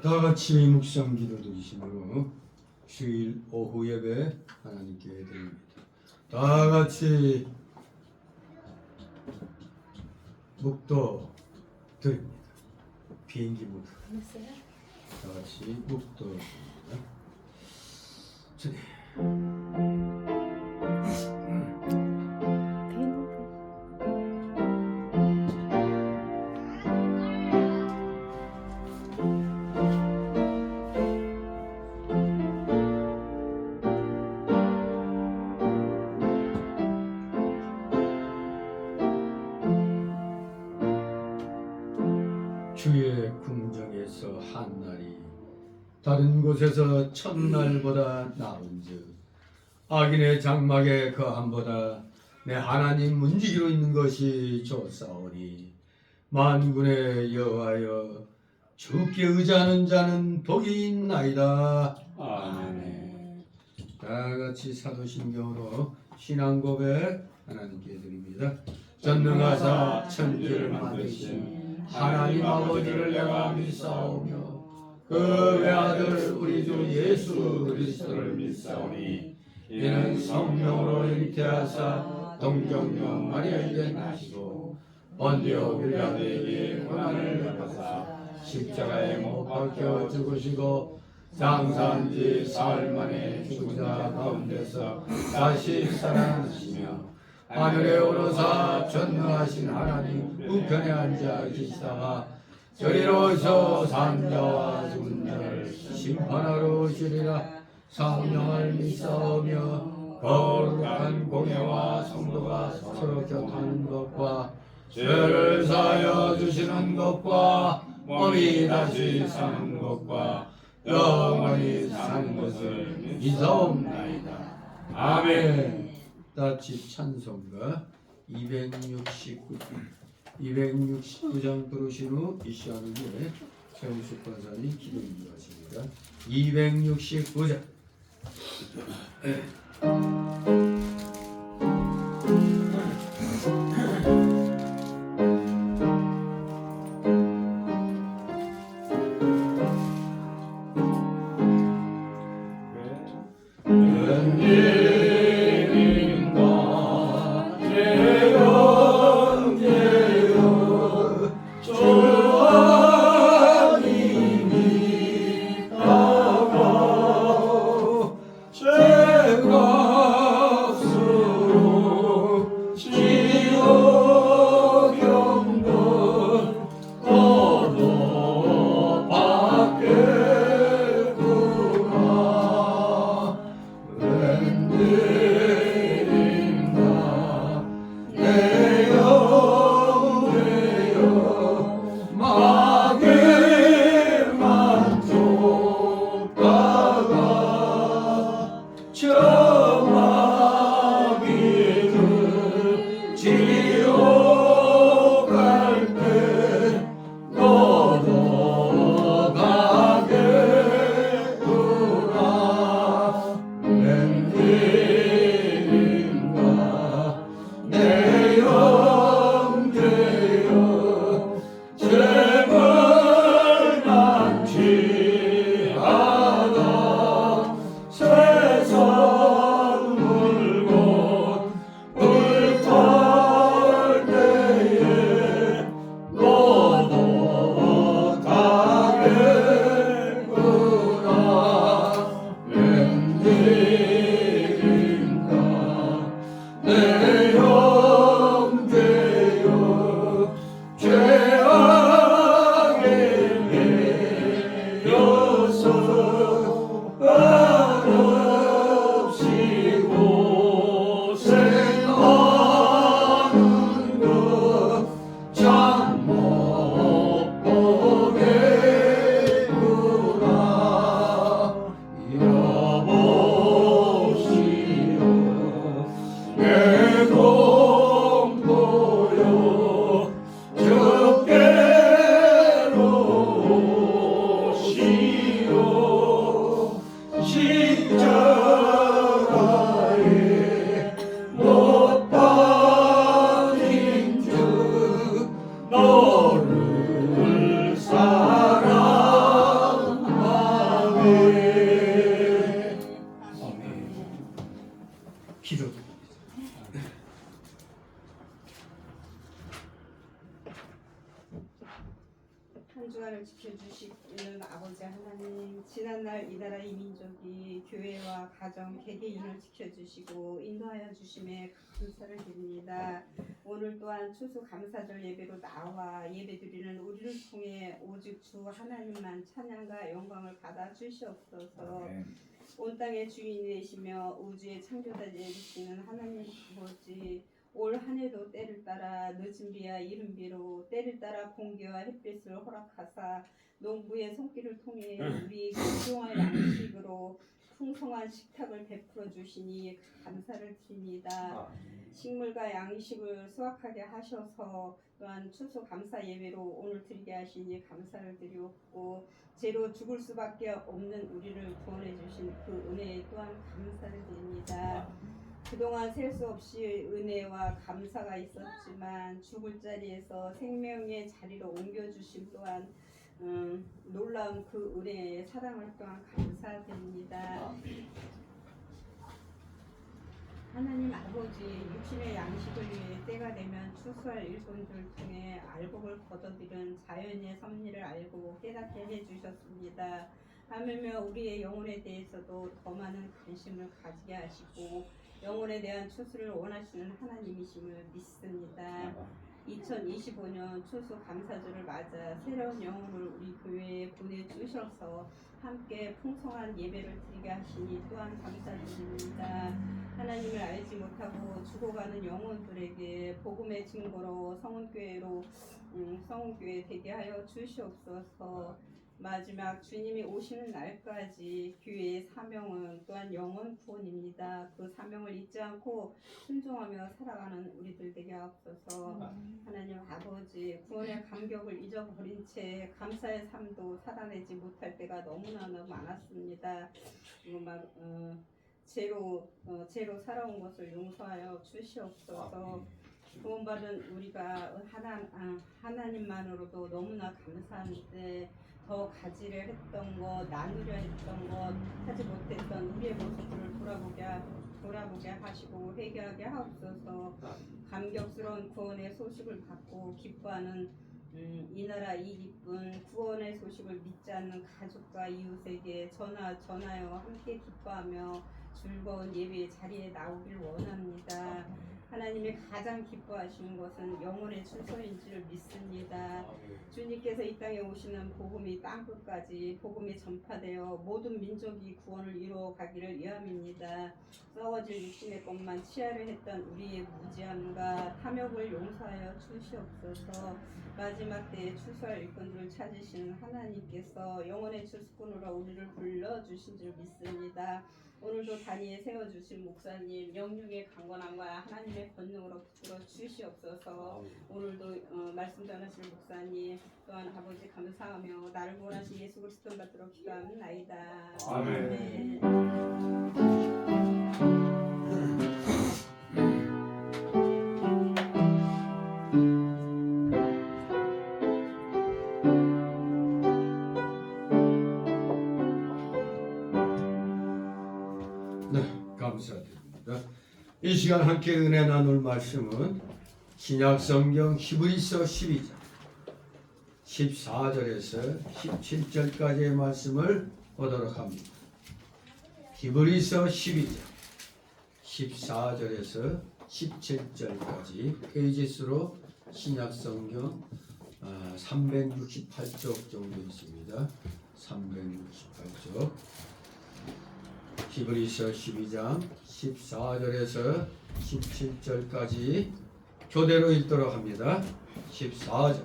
다 같이 묵상 기도 드리시므로 주일 오후 예배 하나님께 드립니다. 다 같이 묵도 드립니다. 비행기 모드. 다 같이 묵도 드립니다. 주의 궁정에서 한 날이 다른 곳에서 첫날보다 나은즉 악인의 장막에 거함보다 내 하나님 문지기로 있는 것이 좋사오니 만군의 여호와여 주께 의지하는 자는 복이 있나이다. 아멘. 다 같이 사도신경으로 신앙 고백 하나님께 드립니다. 전능하사 천지를 만드신 하나님 아버지를 내가 믿사오며 그 외아들 우리 주 예수 그리스도를 믿사오니 이는 성령으로 잉태하사 동정녀 마리아에게 나시고 본디오 빌라도에게 고난을 받으사 십자가에 못 박혀 죽으시고 장사한 지 사흘 만에 죽은 자 가운데서 다시 살아나시며 하늘에 오르사 전능하신 하나님 우편에 앉아 계시다가 저리로서 산자와 죽은 자를 심판하러 오시리라. 성령을 믿사오며 거룩한 공예와 성도가 서로 곁하는 것과 죄를 사하여 주시는 것과 몸이 다시 사는 것과 영원히 사는 것을 믿사옵나이다. 아멘. 다같이 찬송가 269장 부르신 후 이 시간에 최우식 권사님 기도 인도하십니다. 269장 한 주간을 지켜주시는 아버지 하나님, 지난날 이 나라 이 민족이 교회와 가정 개개인을 지켜주시고 인도하여 주심에 감사를 드립니다. 오늘 또한 추수 감사절 예배로 나와 예배드리는 우리를 통해 오직 주 하나님만 찬양과 영광을 받아 주시옵소서. 온 땅의 주인이 되시며 우주의 창조자 되시는 하나님 아버지, 올 한 해도 때를 따라 늦은 비와 이른 비로 때를 따라 공기와 햇빛을 허락하사 농부의 손길을 통해 우리에게 일용할 양식으로 풍성한 식탁을 베풀어 주시니 감사를 드립니다. 식물과 양식을 수확하게 하셔서 또한 추수 감사 예배로 오늘 드리게 하시니 감사를 드리옵고, 죄로 죽을 수밖에 없는 우리를 구원해 주신 그 은혜에 또한 감사를 드립니다. 그동안 셀 수 없이 은혜와 감사가 있었지만 죽을 자리에서 생명의 자리로 옮겨주심 또한 놀라운 그 은혜의 사랑을 또한 감사드립니다. 하나님 아버지, 육신의 양식을 위해 때가 되면 추수할 일꾼들을 통해 알곡을 거둬들은 자연의 섭리를 알고 깨닫게 해주셨습니다. 하물며 우리의 영혼에 대해서도 더 많은 관심을 가지게 하시고 영혼에 대한 추수를 원하시는 하나님이심을 믿습니다. 2025년 추수 감사절을 맞아 새로운 영혼을 우리 교회에 보내주셔서 함께 풍성한 예배를 드리게 하시니 또한 감사드립니다. 하나님을 알지 못하고 죽어가는 영혼들에게 복음의 증거로 성원교회 되게 하여 주시옵소서. 마지막 주님이 오시는 날까지 교회의 사명은 또한 영혼 구원입니다. 그 사명을 잊지 않고 순종하며 살아가는 우리들 되게 하옵소서. 하나님 아버지, 구원의 감격을 잊어버린 채 감사의 삶도 살아내지 못할 때가 너무나 많았습니다. 죄로 살아온 것을 용서하여 주시옵소서. 구원받은 우리가 하나님만으로도 너무나 감사한데 더 가지려 했던 것, 나누려 했던 것, 하지 못했던 우리의 모습을 돌아보게 하시고 회개하게 하옵소서. 감격스러운 구원의 소식을 받고 기뻐하는 이 나라 이 기쁜 구원의 소식을 믿지 않는 가족과 이웃에게 전하여 함께 기뻐하며 즐거운 예배의 자리에 나오길 원합니다. 하나님이 가장 기뻐하시는 것은 영혼의 출소인 줄 믿습니다. 주님께서 이 땅에 오시는 복음이 땅끝까지 복음이 전파되어 모든 민족이 구원을 이루어 가기를 위함입니다. 썩어질 육신의 것만 치하려 했던 우리의 무지함과 탐욕을 용서하여 주시옵소서. 마지막 때에 추수할 일꾼들을 찾으시는 하나님께서 영혼의 추수꾼으로 우리를 불러주신 줄 믿습니다. 오늘도 단위에 세워주신 목사님 영육의 강건함과 하나님의 권능으로 붙들어 주시옵소서. 오늘도 말씀 전하실 목사님 또한 아버지 감사하며 나를 구원하신 예수 그리스도 받들어 기도합나이다. 아멘. 감사드립니다. 이 시간 함께 은혜 나눌 말씀은 신약성경 히브리서 12장 14절에서 17절까지의 말씀을 보도록 합니다. 히브리서 12장 14절에서 17절까지 페이지수로 신약성경 368쪽 정도 있습니다. 368쪽 히브리서 12장 14절에서 17절까지 교대로 읽도록 합니다. 14절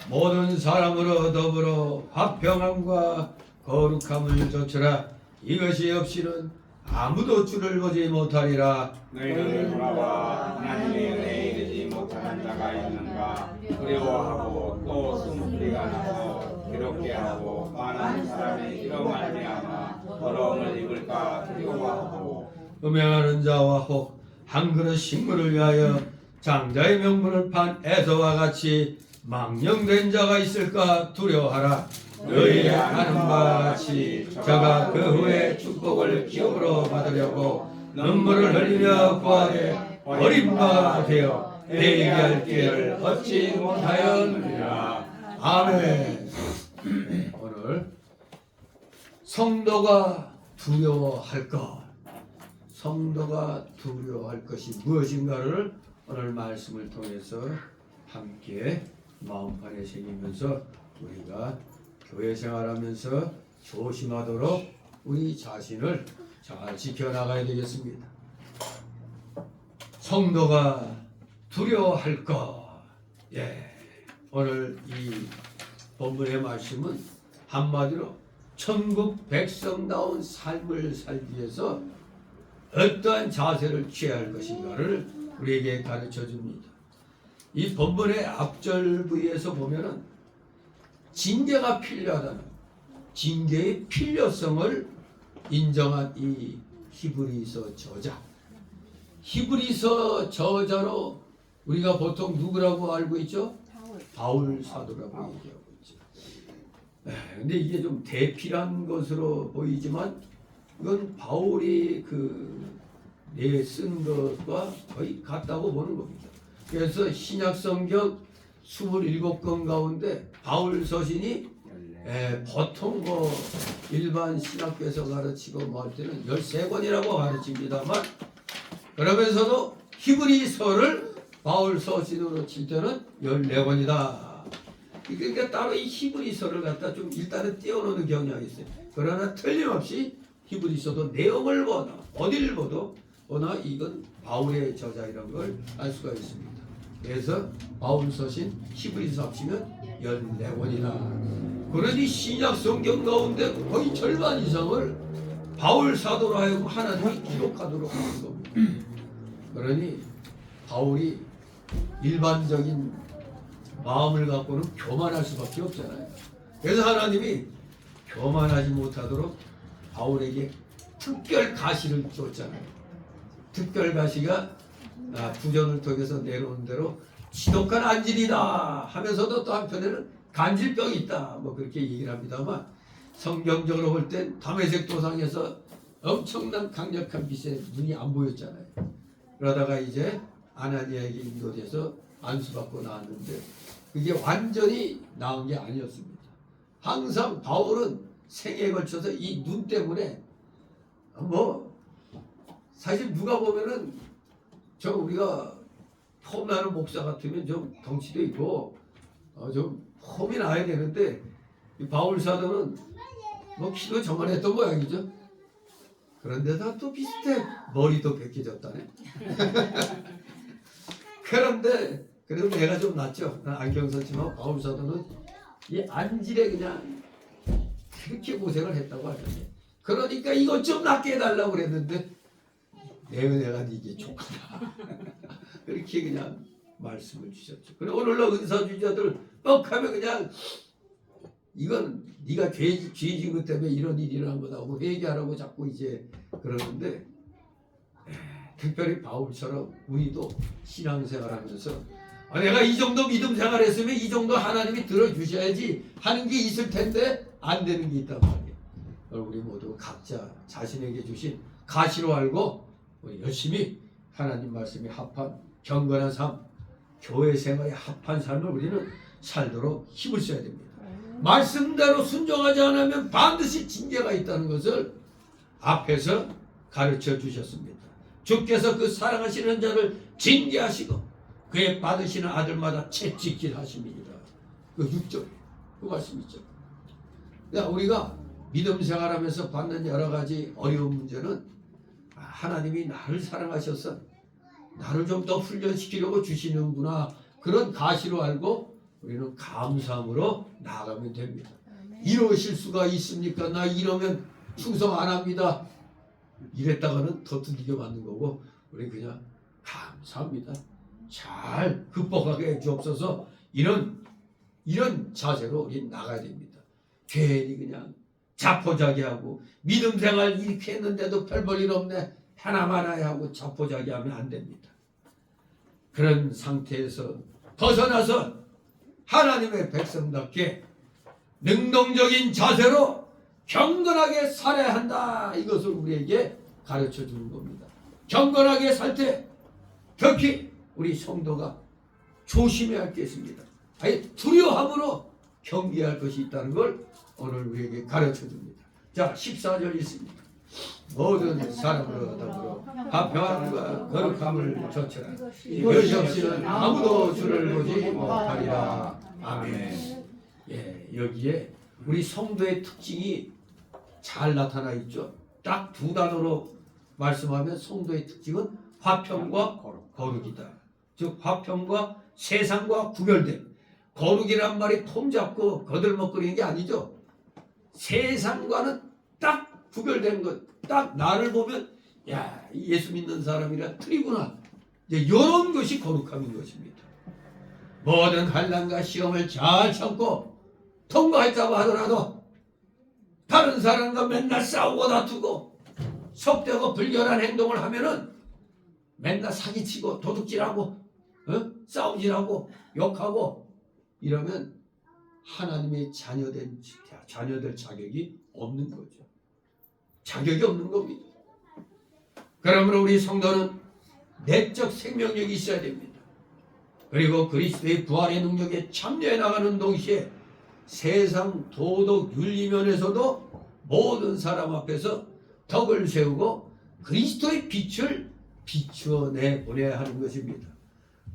모든 사람으로 더불어 화평함과 거룩함을 조처라. 이것이 없이는 아무도 주를 보지 못하리라. 너희를 돌아와 하나님의 은혜에 이르지 못하는 자가 있는가 두려워하고 또 숨소리가 나서 괴롭게 하고 많은 사람이 이로 말미암아 더러움을 입을까 두려워하고 음행하는 자와 혹 한 그릇 식물을 위하여 장자의 명분을 판 에서와 같이 망령된 자가 있을까 두려워하라. 너희 아는 바와 같이 저가 그 후에 축복을 기업으로 받으려고 눈물을 흘리며 구하되 버림받아 되어 회개할 기회를 얻지 못하였느니라. 아멘. 성도가 두려워할 것, 성도가 두려워할 것이 무엇인가를 오늘 말씀을 통해서 함께 마음판에 새기면서 우리가 교회 생활하면서 조심하도록 우리 자신을 잘 지켜나가야 되겠습니다. 성도가 두려워할 것. 오늘 이 본문의 말씀은 한마디로 천국 백성다운 삶을 살기 위해서 어떠한 자세를 취해야 할 것인가를 우리에게 가르쳐 줍니다. 이 본문의 앞절 부위에서 보면은 징계가 필요하다는, 징계의 필요성을 인정한 이 히브리서 저자, 히브리서 저자로 우리가 보통 누구라고 알고 있죠? 바울 사도라고 얘기하고 있죠. 근데 이게 좀 대필한 것으로 보이지만 이건 바울이 쓴 것과 거의 같다고 보는 겁니다. 그래서 신약 성경 27권 가운데 바울 서신이 보통 일반 신학교에서 가르치고 할 때는 13권이라고 가르칩니다만, 그러면서도 히브리서를 바울 서신으로 칠 때는 14권이다. 그러니까 따로 이 히브리서를 갖다 좀 일단은 띄워놓는 경향이 있어요. 그러나 틀림없이 히브리서도 내용을 보나 어디를 보나 이건 바울의 저자이라는 걸 알 수가 있습니다. 그래서 바울 서신 히브리서 합치면 14권이다. 그러니 신약 성경 가운데 거의 절반 이상을 바울 사도로 하여금 하나님이 기록하도록 하는 겁니다. 그러니 바울이 일반적인 마음을 갖고는 교만할 수밖에 없잖아요. 그래서 하나님이 교만하지 못하도록 바울에게 특별 가시를 줬잖아요. 특별 가시가 부전을 통해서 내려오는 대로 지독한 안질이다 하면서도 또 한편에는 간질병이 있다 뭐 그렇게 얘기를 합니다만, 성경적으로 볼 땐 다메섹 도상에서 엄청난 강력한 빛에 눈이 안 보였잖아요. 그러다가 이제 아나니아에게 인도돼서 안수받고 나왔는데 그게 완전히 나은 게 아니었습니다. 항상 바울은 생애에 걸쳐서 이 눈 때문에 사실 누가 보면은 우리가 폼나는 목사 같으면 좀 덩치도 있고 좀 폼이 나야 되는데 이 바울 사도는 키도 저만했던 모양이죠. 그런데다 또 비슷해. 머리도 벗겨졌다네. 그런데 그래도 내가 좀 낫죠. 난 안경 썼지만 바울 사도는 이 안질에 그냥 그렇게 고생을 했다고 하는데, 그러니까 이것 좀 낫게 해달라고 그랬는데 내 은혜가 네게 족하다. 그렇게 그냥 말씀을 주셨죠. 그리고 오늘날 은사주의자들 뻑하면 그냥 이건 네가 죄 지은 것 때문에 이런 일이 일어난 거다고 회개하라고 자꾸 이제 그러는데, 특별히 바울처럼 우리도 신앙생활하면서 내가 이 정도 믿음 생활했으면 이 정도 하나님이 들어주셔야지 하는 게 있을 텐데 안 되는 게 있단 말이에요. 우리 모두 각자 자신에게 주신 가시로 알고 우리 열심히 하나님 말씀에 합한 경건한 삶, 교회 생활에 합한 삶을 우리는 살도록 힘을 써야 됩니다. 말씀대로 순종하지 않으면 반드시 징계가 있다는 것을 앞에서 가르쳐 주셨습니다. 주께서 그 사랑하시는 자를 징계하시고 그의 받으시는 아들마다 채찍질 하십니다. 그 6절 그 말씀 있죠. 그러니까 우리가 믿음 생활하면서 받는 여러 가지 어려운 문제는 하나님이 나를 사랑하셔서 나를 좀 더 훈련시키려고 주시는구나, 그런 가시로 알고 우리는 감사함으로 나아가면 됩니다. 이러실 수가 있습니까? 나 이러면 충성 안 합니다. 이랬다가는 더 두들겨 맞는 거고, 우리 그냥 감사합니다. 잘 극복하게 해주옵소서. 이런 자세로 우리 나가야 됩니다. 괜히 그냥 자포자기하고 믿음 생활 이렇게 했는데도 별 볼 일 없네 하나마나야 하고 자포자기하면 안 됩니다. 그런 상태에서 벗어나서 하나님의 백성답게 능동적인 자세로 경건하게 살아야 한다, 이것을 우리에게 가르쳐 주는 겁니다. 경건하게 살 때 특히 우리 성도가 조심해야 할 게 있습니다. 아예 두려움으로 경계할 것이 있다는 걸 오늘 우리에게 가르쳐 줍니다. 자 14절 있습니다. 모든 사람으로 더불어 화평함과 거룩함을 좇으라. 이것이 없이는 아무도 주를 보지 못하리라. 아멘. 예, 여기에 우리 성도의 특징이 잘 나타나 있죠. 딱 두 단어로 말씀하면 성도의 특징은 화평과 거룩이다. 즉 화평과 세상과 구별됨. 거룩이란 말이 폼 잡고 거들먹거리는 게 아니죠. 세상과는 딱 구별된 것. 딱 나를 보면 야, 예수 믿는 사람이라 틀리구나. 이제 이런 것이 거룩함인 것입니다. 모든 환난과 시험을 잘 참고 통과했다고 하더라도 다른 사람과 맨날 싸우고 다투고 속되고 불결한 행동을 하면은 맨날 사기치고 도둑질하고 싸움질하고 욕하고 이러면 하나님의 자녀될 자격이 없는 거죠. 자격이 없는 겁니다. 그러므로 우리 성도는 내적 생명력이 있어야 됩니다. 그리고 그리스도의 부활의 능력에 참여해 나가는 동시에 세상 도덕 윤리 면에서도 모든 사람 앞에서 덕을 세우고 그리스도의 빛을 비추어내 보내야 하는 것입니다.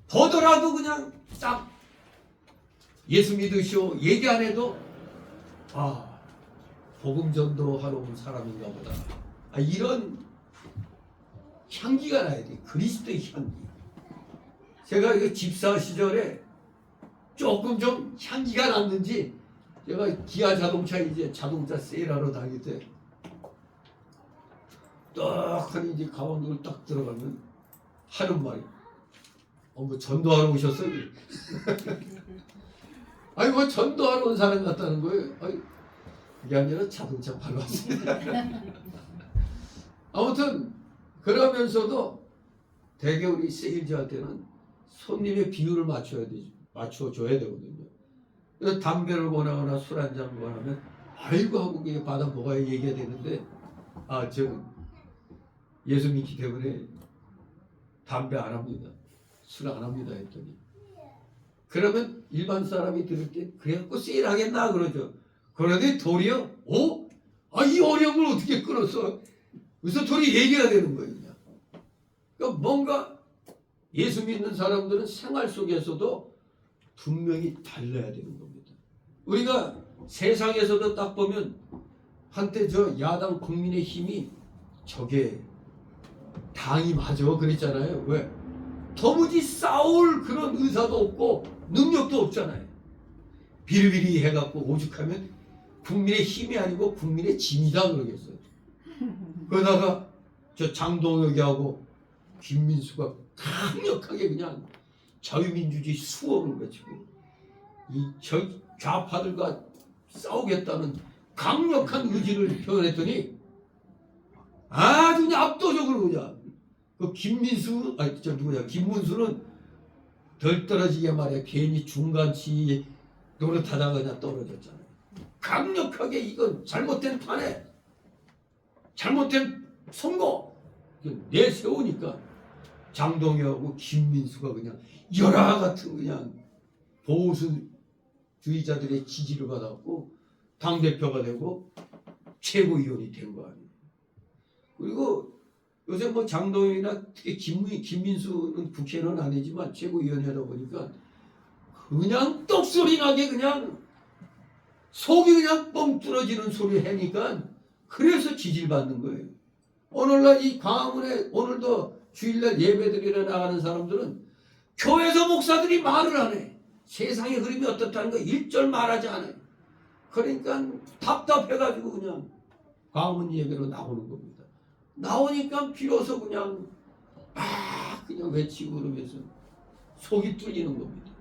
보더라도 그냥 딱 예수 믿으시오 얘기 안 해도 복음 전도하러 온 사람인가 보다. 이런 향기가 나야 돼. 그리스도의 향기. 제가 이거 집사 시절에 조금 좀 향기가 났는지 제가 기아 자동차 이제 자동차 세일하러 다닐 때 떡하니 이제 가방을 딱 들어가면 하는 말이 뭐 전도하러 오셨어요? 아니 뭐 전도하러 온 사람 같다는 거예요. 아니, 그게 아니라 자동차 팔러 왔습니다. 아무튼 그러면서도 대개 우리 세일즈한테는 손님의 비율을 맞춰줘야 되거든요. 그래서 담배를 권하거나 술 한잔 권하면 아이고 하고 그게 받아먹어야 얘기가 되는데 저는 예수 믿기 때문에 담배 안 합니다. 술 안 합니다 했더니 그러면 일반 사람이 들을 때 그래갖고 세일하겠나 그러죠. 그러더니 도리어 이 어려움을 어떻게 끊었어? 그래서 둘이 얘기가 되는 거예요. 그냥. 그러니까 뭔가 예수 믿는 사람들은 생활 속에서도 분명히 달라야 되는 겁니다. 우리가 세상에서도 딱 보면 한때 저 야당 국민의힘이 저게 당이 맞아 그랬잖아요. 왜? 도무지 싸울 그런 의사도 없고 능력도 없잖아요. 비리비리 해갖고 오죽하면 국민의 힘이 아니고 국민의 짐이다 그러겠어요. 그러다가 저 장동혁이하고 김민수가 강력하게 그냥 자유민주주의 수호를 외치고 저 좌파들과 싸우겠다는 강력한 의지를 표현했더니 아주 그냥 압도적으로 그냥 그 김민수는 덜 떨어지게 말이야 괜히 중간치 노릇하다가 그냥 떨어졌잖아요. 강력하게 이건 잘못된 판에 잘못된 선거 내세우니까 장동혁하고 김민수가 그냥 열화 같은 그냥 보수주의자들의 지지를 받았고 당대표가 되고 최고위원이 된 거 아니에요. 그리고 요새 뭐 장동혁이나 특히 김민수는 국회의원은 아니지만 최고위원이다 보니까 그냥 떡소리 나게 그냥 속이 그냥 뻥 뚫어지는 소리 하니까 그래서 지지를 받는 거예요. 오늘날 이 광화문에 오늘도 주일날 예배드리러 나가는 사람들은 교회에서 목사들이 말을 안 해. 세상의 흐름이 어떻다는 거 일절 말하지 않아요. 그러니까 답답해가지고 그냥 광화문 예배로 나오는 겁니다. 나오니까 비로소 그냥 그냥 외치고 그러면서 속이 뚫리는 겁니다.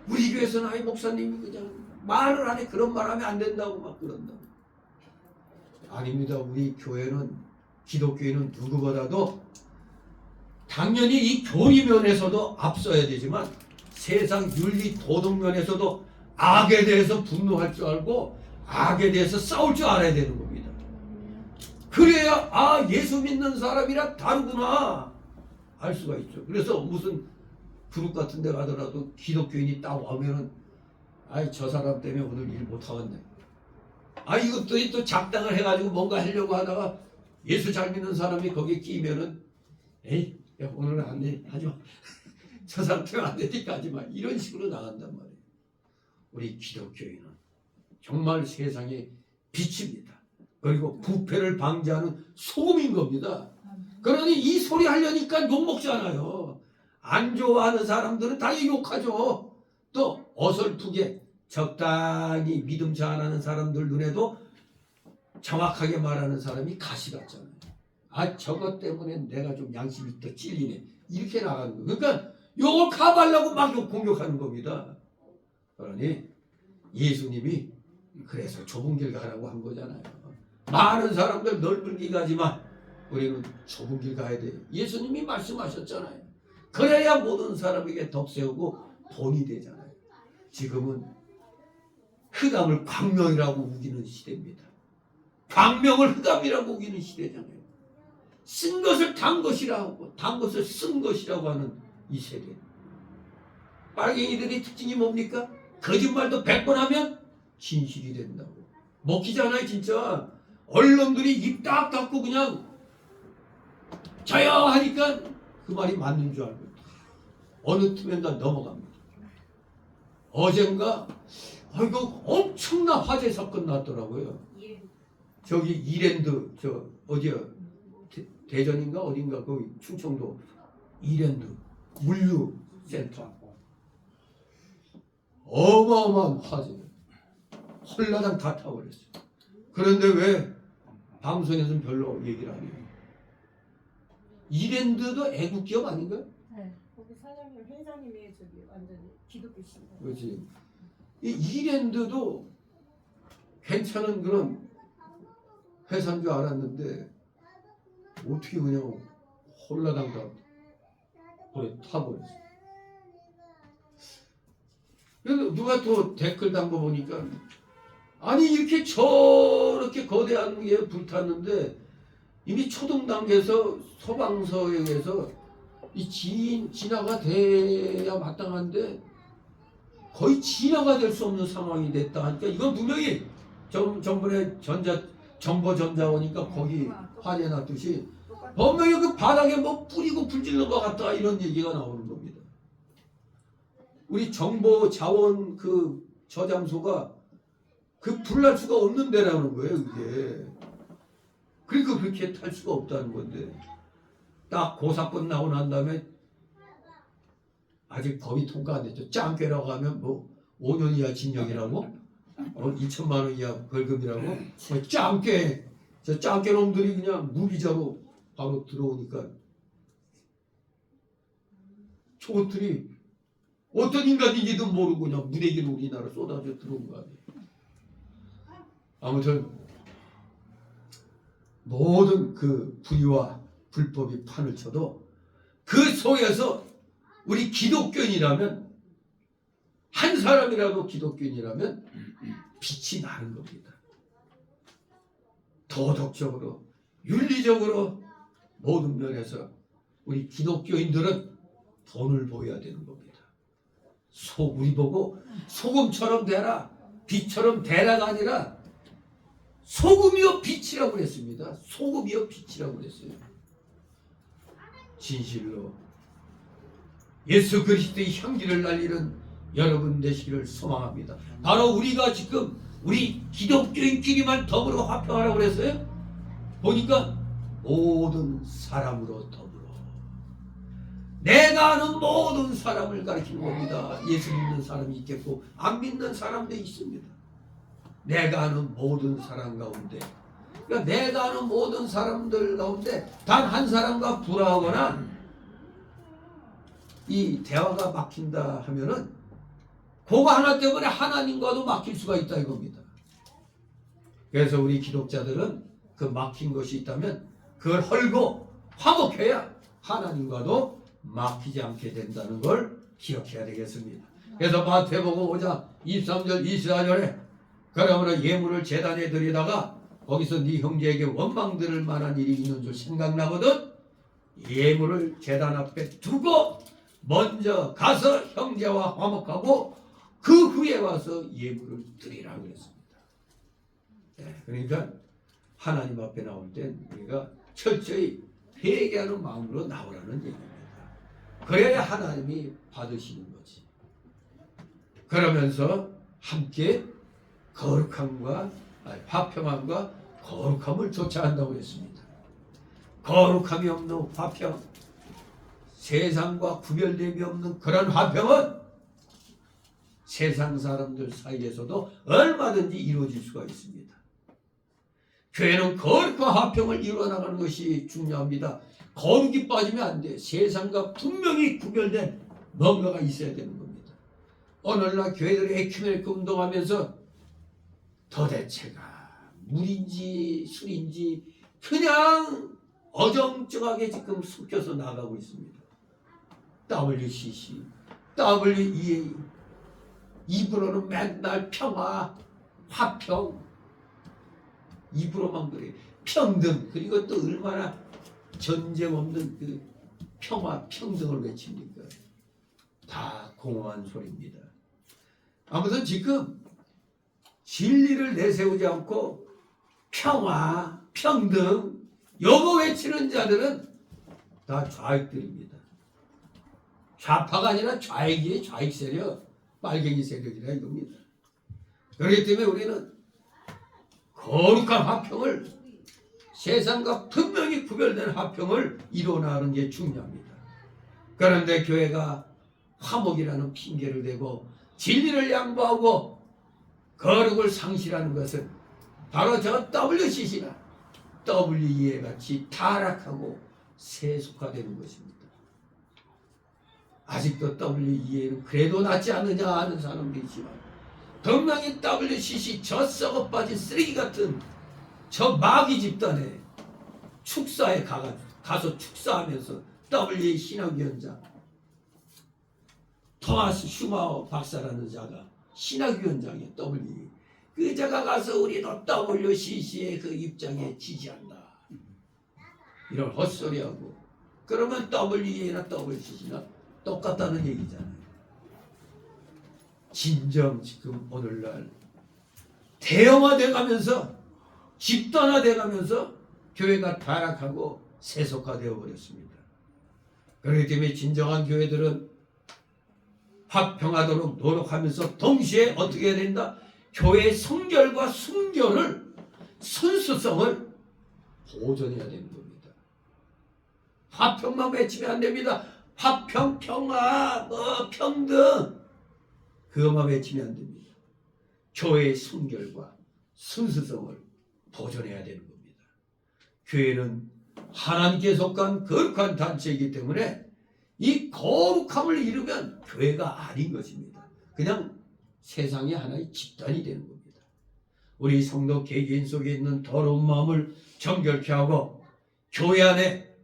우리 교회에서는 아이 목사님이 그냥 말을 안 해. 그런 말 하면 안 된다고 막 그런다고. 아닙니다. 우리 교회는 기독교회는 누구보다도 당연히 이 교리 면에서도 앞서야 되지만 세상 윤리 도덕 면에서도 악에 대해서 분노할 줄 알고 악에 대해서 싸울 줄 알아야 되는 겁니다. 그래야 예수 믿는 사람이라 다르구나 알 수가 있죠. 그래서 무슨 그룹 같은 데 가더라도 기독교인이 딱 오면은 저 사람 때문에 오늘 일 못하겠네. 이것들이 또 작당을 해가지고 뭔가 하려고 하다가 예수 잘 믿는 사람이 거기에 끼면은 에이 야, 오늘은 안 돼 하지 마. 저 사람 때문에 안 되니까 하지 마. 이런 식으로 나간단 말이에요. 우리 기독교인은 정말 세상의 빛입니다. 그리고 부패를 방지하는 소금인 겁니다. 그러니 이 소리 하려니까 욕먹잖아요. 안 좋아하는 사람들은 다 욕하죠. 또 어설프게 적당히 믿음치 안 하는 사람들 눈에도 정확하게 말하는 사람이 가시 같잖아요. 저것 때문에 내가 좀 양심이 있다 찔리네. 이렇게 나가는 거예요. 그러니까 욕을 가발라고 막 공격하는 겁니다. 그러니 예수님이 그래서 좁은 길 가라고 한 거잖아요. 많은 사람들 넓은 길 가지만 우리는 좁은 길 가야 돼요. 예수님이 말씀하셨잖아요. 그래야 모든 사람에게 덕세우고 돈이 되잖아요. 지금은 흑암을 광명이라고 우기는 시대입니다. 광명을 흑암이라고 우기는 시대잖아요. 쓴 것을 단 것이라고, 단 것을 쓴 것이라고 하는 이 세대. 빨갱이들의 특징이 뭡니까? 거짓말도 100번 하면 진실이 된다고. 먹히잖아요, 진짜. 언론들이 입 딱 닫고 그냥 저요 하니까 그 말이 맞는 줄 알고 어느 틈에 다 넘어갑니다. 어젠가 이거 엄청난 화재 사건 났더라고요. 저기 이랜드 저 어디야 대전인가 어딘가 거기 충청도 이랜드 물류센터 어마어마한 화재 홀라당 다 타버렸어요. 그런데 왜 방송에서는 별로 얘기를 안 해요? 이랜드도 애국 기업 아닌가요? 네. 거기 사장님 회장님이 저기 완전히 기독교신이에요. 그렇지. 이 이랜드도 괜찮은 그런 회사인 줄 알았는데 어떻게 그냥 홀라당 다 그래 타버렸어. 그래서 누가 또 댓글 단 거 보니까 아니 이렇게 저렇게 거대한 게 불탔는데 이미 초등 단계에서 소방서에서 이 진화가 돼야 마땅한데 거의 진화가 될 수 없는 상황이 됐다 하니까 이건 분명히 전번에 정보전자원이니까 거기 화재 났듯이 분명히 그 바닥에 뭐 뿌리고 불질른 것 같다 이런 얘기가 나오는 겁니다. 우리 정보자원 그 저장소가 그 불날 수가 없는 데라는 거예요, 이게. 그러니까 그렇게 탈 수가 없다는 건데 딱 그 사건 나고 난 다음에 아직 법이 통과 안 됐죠. 짱깨라고 하면 뭐 5년 이하 징역이라고 2천만 원 이하 벌금이라고 짱깨 저 짱깨 놈들이 그냥 무기자로 바로 들어오니까 저것들이 어떤 인간인지도 모르고 그냥 무대기로 우리나라 쏟아져 들어온 거 아니에요. 아무튼 모든 그 불의와 불법이 판을 쳐도 그 속에서 우리 기독교인이라면 한 사람이라도 기독교인이라면 빛이 나는 겁니다. 도덕적으로 윤리적으로 모든 면에서 우리 기독교인들은 돈을 보여야 되는 겁니다. 우리 보고 소금처럼 되라 빛처럼 되라가 아니라 소금이여 빛이라고 그랬습니다. 소금이여 빛이라고 그랬어요. 진실로 예수 그리스도의 향기를 날리는 여러분 되시기를 소망합니다. 바로 우리가 지금 우리 기독교인끼리만 더불어 화평하라고 그랬어요. 보니까 모든 사람으로 더불어 내가 아는 모든 사람을 가리키는 겁니다. 예수 믿는 사람이 있겠고 안 믿는 사람도 있습니다. 내가 아는 모든 사람 가운데 그러니까 내가 아는 모든 사람들 가운데 단 한 사람과 불화하거나 이 대화가 막힌다 하면은 그거 하나 때문에 하나님과도 막힐 수가 있다 이겁니다. 그래서 우리 기독자들은 그 막힌 것이 있다면 그걸 헐고 화목해야 하나님과도 막히지 않게 된다는 걸 기억해야 되겠습니다. 그래서 마태복음 5장 23절 24절에 그러므로 예물을 제단에 드리다가 거기서 네 형제에게 원망들을 만한 일이 있는 줄 생각나거든 예물을 제단 앞에 두고 먼저 가서 형제와 화목하고 그 후에 와서 예물을 드리라고 했습니다. 그러니까 하나님 앞에 나올 땐 우리가 철저히 회개하는 마음으로 나오라는 얘기입니다. 그래야 하나님이 받으시는 거지. 그러면서 함께 화평함과 거룩함을 쫓아간다고 했습니다. 거룩함이 없는 화평, 세상과 구별됨이 없는 그런 화평은 세상 사람들 사이에서도 얼마든지 이루어질 수가 있습니다. 교회는 거룩한 화평을 이루어나가는 것이 중요합니다. 거룩이 빠지면 안 돼. 세상과 분명히 구별된 뭔가가 있어야 되는 겁니다. 오늘날 교회들이 에큐메니크 운동하면서 도대체가 물인지 술인지 그냥 어정쩡하게 지금 섞여서 나가고 있습니다. WCC, WEA, 입으로는 맨날 평화, 화평, 입으로만 그래. 평등, 그리고 또 얼마나 전쟁 없는 그 평화, 평등을 외칩니까? 다 공허한 소리입니다. 아무튼 지금 진리를 내세우지 않고 평화, 평등, 요거 외치는 자들은 다 좌익들입니다. 좌파가 아니라 좌익이에요. 좌익 세력, 빨갱이 세력이라 이겁니다. 그렇기 때문에 우리는 거룩한 화평을, 세상과 분명히 구별된 화평을 이루어나가는 게 중요합니다. 그런데 교회가 화목이라는 핑계를 대고 진리를 양보하고 거룩을 상실하는 것은 바로 저 WCC나 WEA 같이 타락하고 세속화되는 것입니다. 아직도 WEA는 그래도 낫지 않느냐 하는 사람도 있지만 분명히 WCC 저 썩어 빠진 쓰레기 같은 저 마귀 집단에 축사에 가서 축사하면서 WEA 신학위원장 토마스 슈마워 박사라는 자가 신학위원장이에요. WEA. 그 자가 가서 우리도 WCC의 그 입장에 지지한다. 이런 헛소리하고 그러면 WEA나 WCC나 똑같다는 얘기잖아요. 진정 지금 오늘날 대형화돼 가면서 집단화돼 가면서 교회가 타락하고 세속화되어 버렸습니다. 그렇기 때문에 진정한 교회들은 화평하도록 노력하면서 동시에 어떻게 해야 된다? 교회의 성결과 순결을, 순수성을 보존해야 되는 겁니다. 화평만 외치면 안 됩니다. 화평, 평화, 평등 그것만 외치면 안 됩니다. 교회의 순결과 순수성을 보존해야 되는 겁니다. 교회는 하나님께 속한 거룩한 단체이기 때문에 이 거룩함을 이루면 교회가 아닌 것입니다. 그냥 세상의 하나의 집단이 되는 겁니다. 우리 성도 개개인 속에 있는 더러운 마음을 정결케 하고 교회 안에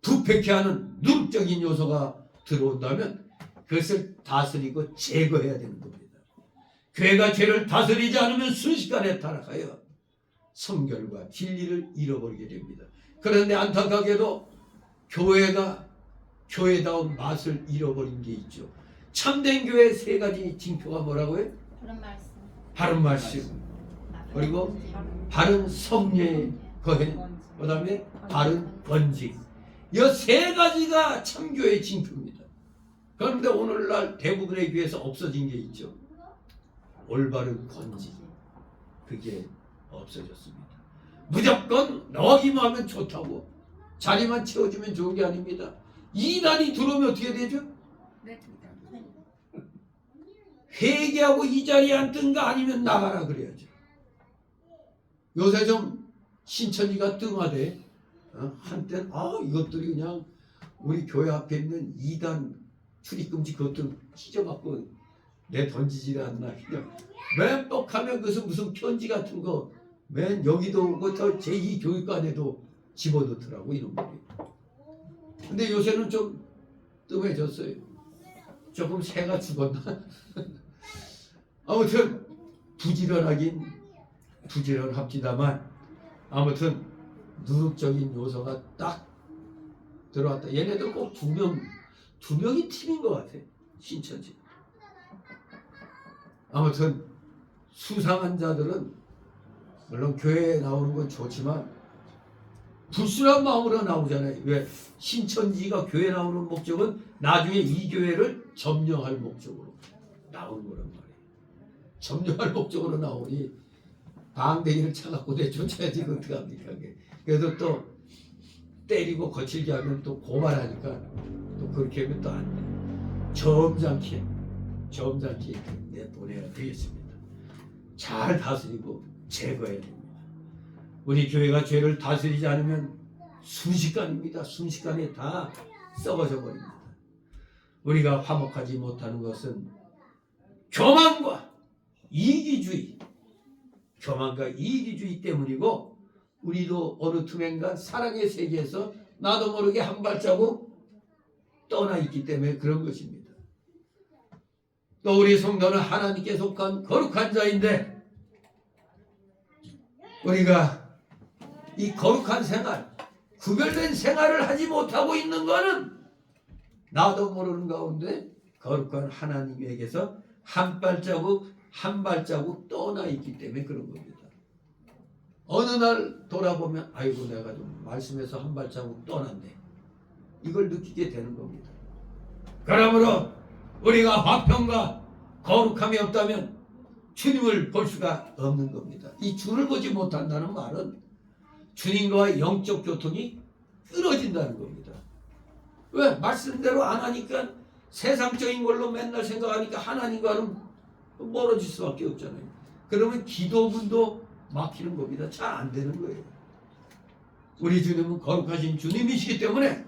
부패케 하는 누룩적인 요소가 들어온다면 그것을 다스리고 제거해야 되는 겁니다. 교회가 죄를 다스리지 않으면 순식간에 타락하여 성결과 진리를 잃어버리게 됩니다. 그런데 안타깝게도 교회가 교회다운 맛을 잃어버린 게 있죠. 참된 교회 세 가지 징표가 뭐라고요? 바른 말씀, 바른 말씀, 그리고 바른 섭리의 거행, 그 다음에 바른 번직. 이 세 가지가 참교의 징표입니다. 그런데 오늘날 대부분의 교회에서 없어진 게 있죠. 올바른 권직. 그게 없어졌습니다. 무조건 넣기만 하면 좋다고 자리만 채워주면 좋은 게 아닙니다. 이단이 들어오면 어떻게 되죠? 회개하고 이 자리에 앉든가 아니면 나가라 그래야죠. 요새 좀 신천지가 뜸하대. 한때는 이것들이 그냥 우리 교회 앞에 있는 이단 출입금지 그것들 찢어갖고 내 던지지를 않나. 그냥 맨 뻑하면 무슨 편지 같은 거 맨 여기도 오고 저 제2교육관에도 집어넣더라고 이런 거예요. 근데 요새는 좀 뜸해졌어요. 조금 새가 죽었나? 아무튼 부지런하긴 부지런합니다만 아무튼 누룩적인 요소가 딱 들어왔다. 얘네들 꼭 두 명이 팀인 것 같아. 신천지. 아무튼 수상한 자들은 물론 교회에 나오는 건 좋지만 불순한 마음으로 나오잖아요. 왜? 신천지가 교회 나오는 목적은 나중에 이 교회를 점령할 목적으로 나오는 거란 말이에요. 점령할 목적으로 나오니 방댕이를 차갖고 내쫓아야지 어떡합니까? 그래서 또 때리고 거칠게 하면 또 고발하니까 또 그렇게 하면 또 안 돼. 점잖게 내보내야 되겠습니다. 잘 다스리고 제거해야 됩니다. 우리 교회가 죄를 다스리지 않으면 순식간입니다. 순식간에 다 썩어져 버립니다. 우리가 화목하지 못하는 것은 교만과 이기주의 때문이고, 우리도 어느 틈엔가 사랑의 세계에서 나도 모르게 한 발자국 떠나 있기 때문에 그런 것입니다. 또 우리 성도는 하나님께 속한 거룩한 자인데, 우리가 이 거룩한 생활, 구별된 생활을 하지 못하고 있는 것은 나도 모르는 가운데 거룩한 하나님에게서 한 발자국 떠나 있기 때문에 그런 겁니다. 어느 날 돌아보면 아이고 내가 좀 말씀에서 한 발자국 떠났네, 이걸 느끼게 되는 겁니다. 그러므로 우리가 화평과 거룩함이 없다면 주님을 볼 수가 없는 겁니다. 이 주를 보지 못한다는 말은 주님과의 영적 교통이 끊어진다는 겁니다. 왜? 말씀대로 안 하니까 세상적인 걸로 맨날 생각하니까 하나님과는 멀어질 수밖에 없잖아요. 그러면 기도문도 막히는 겁니다. 잘 안 되는 거예요. 우리 주님은 거룩하신 주님이시기 때문에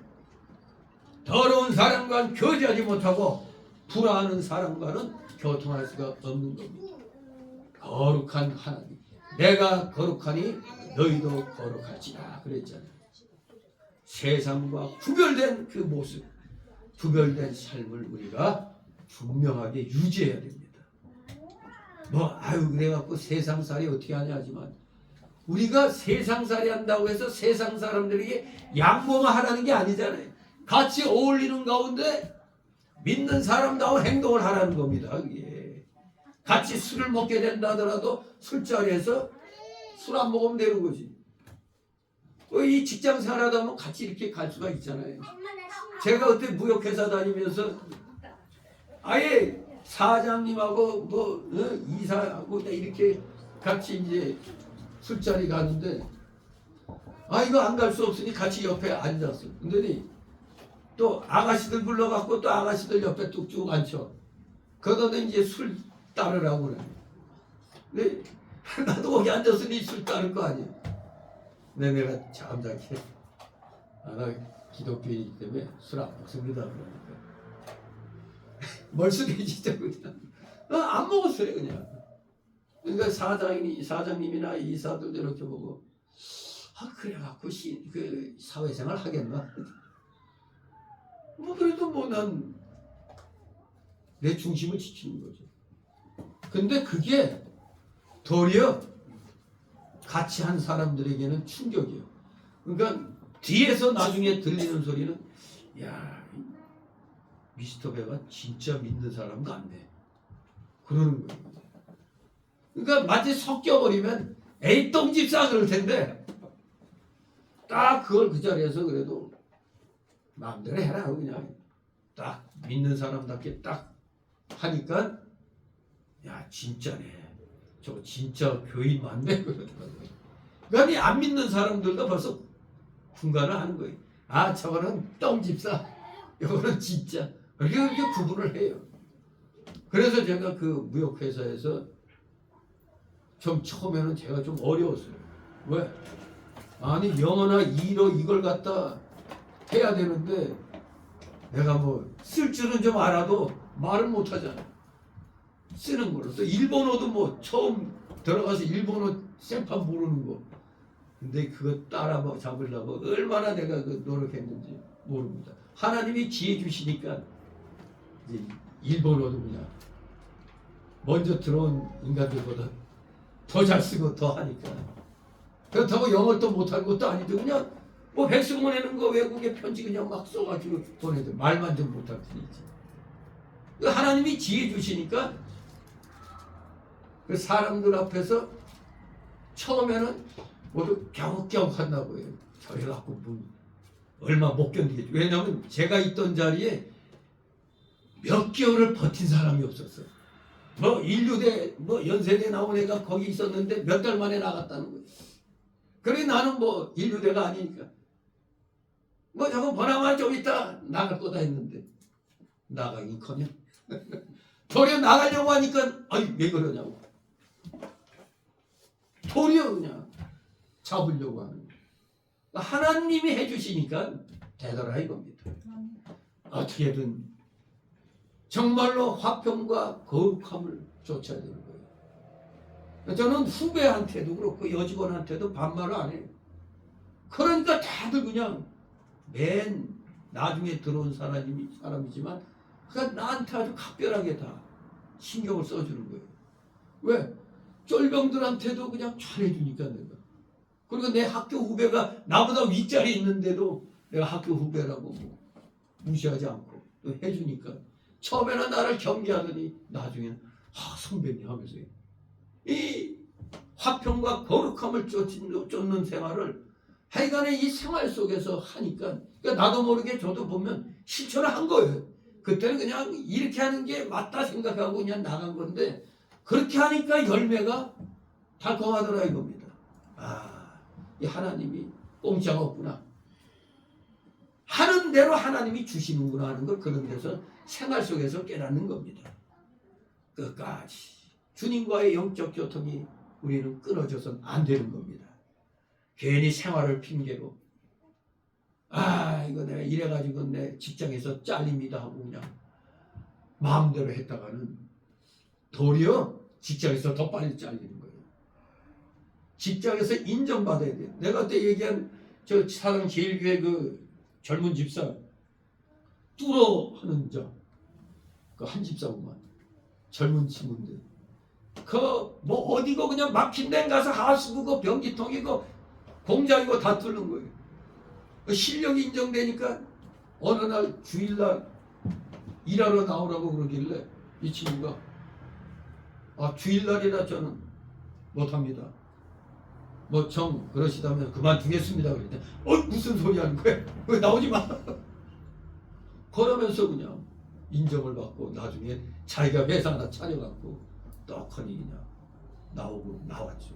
더러운 사람과는 교제하지 못하고 불화하는 사람과는 교통할 수가 없는 겁니다. 거룩한 하나님, 내가 거룩하니 너희도 거룩하지라 그랬잖아요. 세상과 구별된 그 모습, 구별된 삶을 우리가 분명하게 유지해야 됩니다. 그래갖고 세상살이 어떻게 하냐 하지만, 우리가 세상살이 한다고 해서 세상 사람들에게 양보만 하라는 게 아니잖아요. 같이 어울리는 가운데 믿는 사람다운 행동을 하라는 겁니다. 이게. 같이 술을 먹게 된다 하더라도 술자리에서 술 안 먹으면 되는 거지. 이 직장 생활하다 보면 같이 이렇게 갈 수가 있잖아요. 제가 그때 무역회사 다니면서 아예 사장님하고 이사하고 이렇게 같이 이제 술자리 가는데, 이거 안 갈 수 없으니 같이 옆에 앉았어. 근데 또 아가씨들 불러갖고 또 아가씨들 옆에 뚝쭉 앉혀. 그러다 이제 술 따르라고 그래. 근데 나도 거기 앉았으니 술 따를 거 아니야. 근데 내가 잠잠히 나 기독교이기 때문에 술 안 먹습니다 그러니까 멀쩡해지죠 그냥. 안 먹었어요 그냥. 그러니까 사장님이나 이사들도 이렇게 보고 그래갖고 그 사회생활 하겠나? 그래도 난 내 중심을 지키는 거죠. 근데 그게 도리어 같이 한 사람들에게는 충격이에요. 그러니까 뒤에서 나중에 들리는 소리는, 야, 미스터 배가 진짜 믿는 사람 같네, 그러는 거예요. 그러니까 마치 섞여버리면 에이 똥집사 그럴 텐데, 딱 그걸 그 자리에서 그래도 마음대로 해라 그냥 딱 믿는 사람답게 딱 하니까, 야 진짜네, 저거 진짜 교인 맞네 그러더라고요. 그러니까 안 믿는 사람들도 벌써 분간을 하는 거예요. 저거는 똥집사, 이거는 진짜, 이렇게 구분을 해요. 그래서 제가 그 무역회사에서 좀 처음에는 제가 좀 어려웠어요. 왜? 영어나 일어 이걸 갖다 해야 되는데 내가 쓸 줄은 좀 알아도 말을 못 하잖아. 쓰는 걸로. 또 일본어도 처음 들어가서 일본어 생판 모르는 거. 근데 그거 따라 잡으려고 얼마나 내가 노력했는지 모릅니다. 하나님이 지혜 주시니까 이제 일본어도 그냥 먼저 들어온 인간들보다 더 잘 쓰고 더 하니까. 그렇다고 영어를 또 못할 것도 아니고 그냥 백성 보내는 거 외국에 편지 그냥 막 써가지고 보내줘. 말만 좀 못할 뿐이지. 하나님이 지혜 주시니까 그 사람들 앞에서 처음에는 모두 갸웃갸웃한다고요. 저래 갖고 뭐 얼마 못 견디겠죠. 왜냐하면 제가 있던 자리에 몇 개월을 버틴 사람이 없었어요. 뭐 인류대 뭐 연세대 나온 애가 거기 있었는데 몇 달 만에 나갔다는 거예요. 그래 나는 뭐 인류대가 아니니까 뭐 저거 보나마 좀 있다 나갈 거다 했는데 나가긴커녕 도리어 나가려고 하니까 아니 왜 그러냐고 도리어 그냥 잡으려고 하는 거예요. 하나님이 해주시니까 되더라 이겁니다. 어떻게든 정말로 화평과 거룩함을 쫓아야 되는 거예요. 저는 후배한테도 그렇고 여직원한테도 반말을 안 해요. 그러니까 다들 그냥 맨 나중에 들어온 사람이지만 그러니까 나한테 아주 각별하게 다 신경을 써주는 거예요. 왜? 쫄병들한테도 그냥 잘해주니까 내가. 그리고 내 학교 후배가 나보다 윗자리에 있는데도 내가 학교 후배라고 뭐 무시하지 않고 또 해주니까 처음에는 나를 경계하더니 나중에는 선배님 하면서 이 화평과 거룩함을 쫓는 생활을 하여간에 이 생활 속에서 하니까 그러니까 나도 모르게 저도 보면 실천을 한 거예요. 그때는 그냥 이렇게 하는 게 맞다 생각하고 그냥 나간 건데 그렇게 하니까 열매가 달콤하더라 이겁니다. 이 하나님이 공짜가 없구나. 하는 대로 하나님이 주시는구나 하는 걸 그런 데서 생활 속에서 깨닫는 겁니다. 끝까지 주님과의 영적 교통이 우리는 끊어져서는 안 되는 겁니다. 괜히 생활을 핑계로 이거 내가 이래가지고 내 직장에서 잘립니다 하고 그냥 마음대로 했다가는 도리어 직장에서 더 빨리 잘리는 거예요. 직장에서 인정받아야 돼요. 내가 그때 얘기한 저 사랑제일교회 그 젊은 집사 뚫어 하는 자 그 한 집사구만 젊은 친구인데 그 뭐 어디고 그냥 막힌 데 가서 하수구고 변기통이고 공장이고 다 뚫는 거예요. 그 실력이 인정되니까 어느 날 주일날 일하러 나오라고 그러길래 이 친구가 주일날이라 저는 못합니다. 뭐 그러시다면 그만두겠습니다. 그랬더니 무슨 소리 하는 거야? 왜 나오지 마. 그러면서 그냥 인정을 받고 나중에 자기가 회사 하나 차려갖고 떡하니 그냥 나왔죠.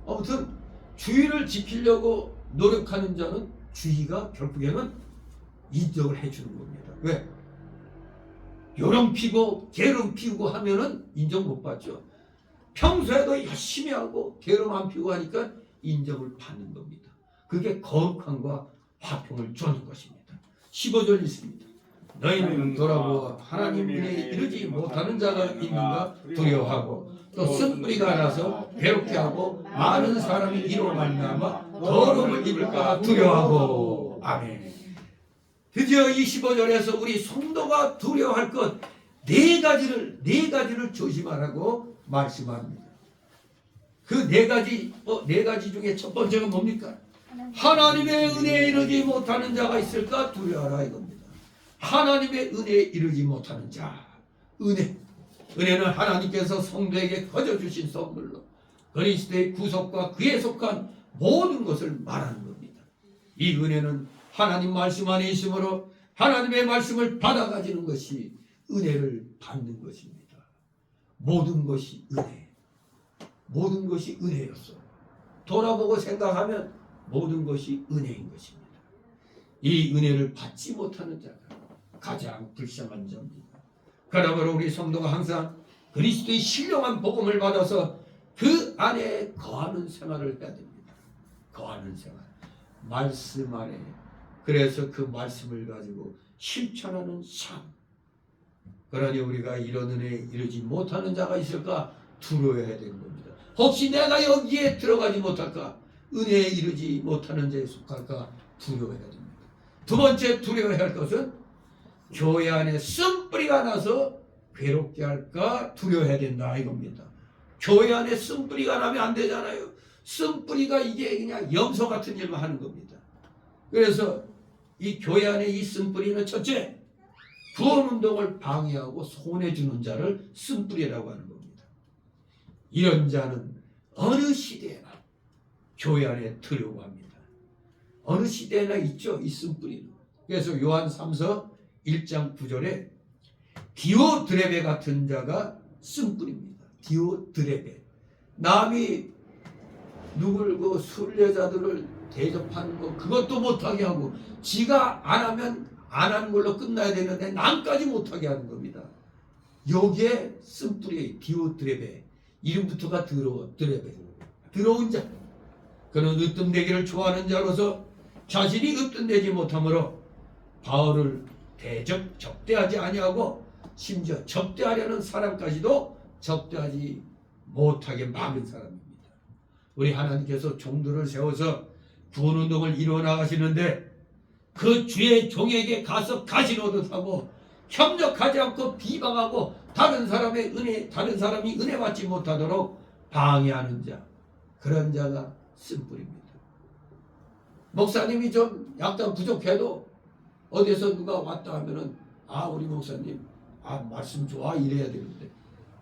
아무튼 주의를 지키려고 노력하는 자는 주의가 결국에는 인정을 해주는 겁니다. 왜? 요령 피고 게으름 피우고 하면은 인정 못 받죠. 평소에도 열심히 하고 게으름 안 피우고 하니까 인정을 받는 겁니다. 그게 거룩함과 화평을 주는 것입니다. 15절 있습니다. 너희는 돌아보아 하나님 은혜에 이르지 못하는 자가 있는가 두려워하고 또 쓴뿌리가 나서 괴롭게 하고 많은 사람이 이로 말미암아 더러움을 입을까 두려워하고. 아멘. 드디어 25절에서 우리 성도가 두려워할 것 네 가지를 조심하라고 말씀합니다. 그 네 가지 중에 첫 번째가 뭡니까? 하나님의 은혜에 이르지 못하는 자가 있을까 두려워하라 이겁니다. 하나님의 은혜에 이르지 못하는 자. 은혜는 하나님께서 성도에게 거저 주신 선물로 그리스도의 구속과 그에 속한 모든 것을 말하는 겁니다. 이 은혜는 하나님 말씀 안에 있으므로 하나님의 말씀을 받아 가지는 것이 은혜를 받는 것입니다. 모든 것이 은혜. 모든 것이 은혜였어. 돌아보고 생각하면 모든 것이 은혜인 것입니다. 이 은혜를 받지 못하는 자가 가장 불쌍한 자입니다. 그러므로 우리 성도가 항상 그리스도의 신령한 복음을 받아서 그 안에 거하는 생활을 해야 됩니다. 거하는 생활. 말씀 안에. 그래서 그 말씀을 가지고 실천하는 삶. 그러니 우리가 이런 은혜에 이르지 못하는 자가 있을까 두려워해야 되는 겁니다. 혹시 내가 여기에 들어가지 못할까? 은혜에 이르지 못하는 자에 속할까 두려워해야 됩니다. 두 번째 두려워해야 할 것은 교회 안에 쓴뿌리가 나서 괴롭게 할까 두려워해야 된다 이겁니다. 교회 안에 쓴뿌리가 나면 안 되잖아요. 쓴뿌리가 이게 그냥 염소 같은 일만 하는 겁니다. 그래서 이 교회 안에 이 쓴뿌리는 첫째, 구원운동을 방해하고 손해주는 자를 쓴뿌리라고 하는 겁니다. 이런 자는 어느 시대에나 교회 안에 들어오고 합니다. 어느 시대나 있죠, 이 쓴뿌리는. 그래서 요한 3서 1장 9절에 디오드레베 같은 자가 쓴뿌리입니다. 디오드레베. 남이 누굴 그 순례자들을 대접하는 거 그것도 못하게 하고 지가 안 하면 안 하는 걸로 끝나야 되는데 남까지 못하게 하는 겁니다. 여기에 쓴뿌리의 디오드레베. 이름부터가 드레베. 들어온 자. 그는 으뜸되기를 좋아하는 자로서 자신이 으뜸되지 못하므로 바울을 접대하지 아니하고 심지어 접대하려는 사람까지도 접대하지 못하게 막은 사람입니다. 우리 하나님께서 종들을 세워서 구원운동을 이루어 나가시는데 그 주의 종에게 가서 가시노릇하고 협력하지 않고 비방하고 다른 사람이 은혜 받지 못하도록 방해하는 자, 그런 자가 쓴뿌리입니다. 목사님이 좀 약간 부족해도 어디서 누가 왔다 하면은 우리 목사님 말씀 좋아 이래야 되는데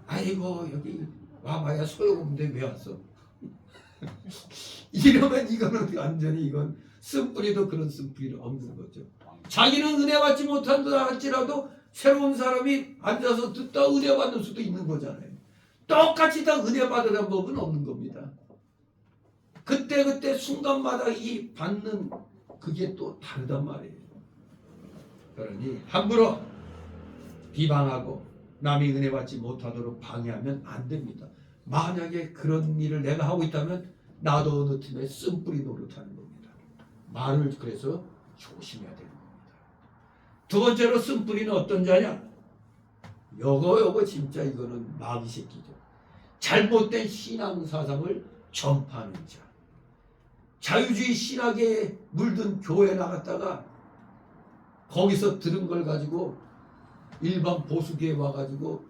아이고 여기 와봐야 소용없는데 왜 왔어? 이러면 이거는 완전히 이건 쓴뿌리도 그런 쓴뿌리는 없는 거죠. 자기는 은혜 받지 못한다 할지라도 새로운 사람이 앉아서 듣다 은혜 받는 수도 있는 거잖아요. 똑같이 다 은혜 받으라는 법은 없는 겁니다. 그때 순간마다 이 받는 그게 또 다르단 말이에요. 그러니 함부로 비방하고 남이 은혜 받지 못하도록 방해하면 안 됩니다. 만약에 그런 일을 내가 하고 있다면 나도 어느 틈에 쓴뿌리 노릇하는 겁니다. 말을 그래서 조심해야 되는 겁니다. 두 번째로 쓴뿌리는 어떤 자냐? 요거 진짜 이거는 마귀 새끼죠. 잘못된 신앙 사상을 전파하는 자. 자유주의 신학에 물든 교회에 나갔다가 거기서 들은 걸 가지고 일반 보수계에 와가지고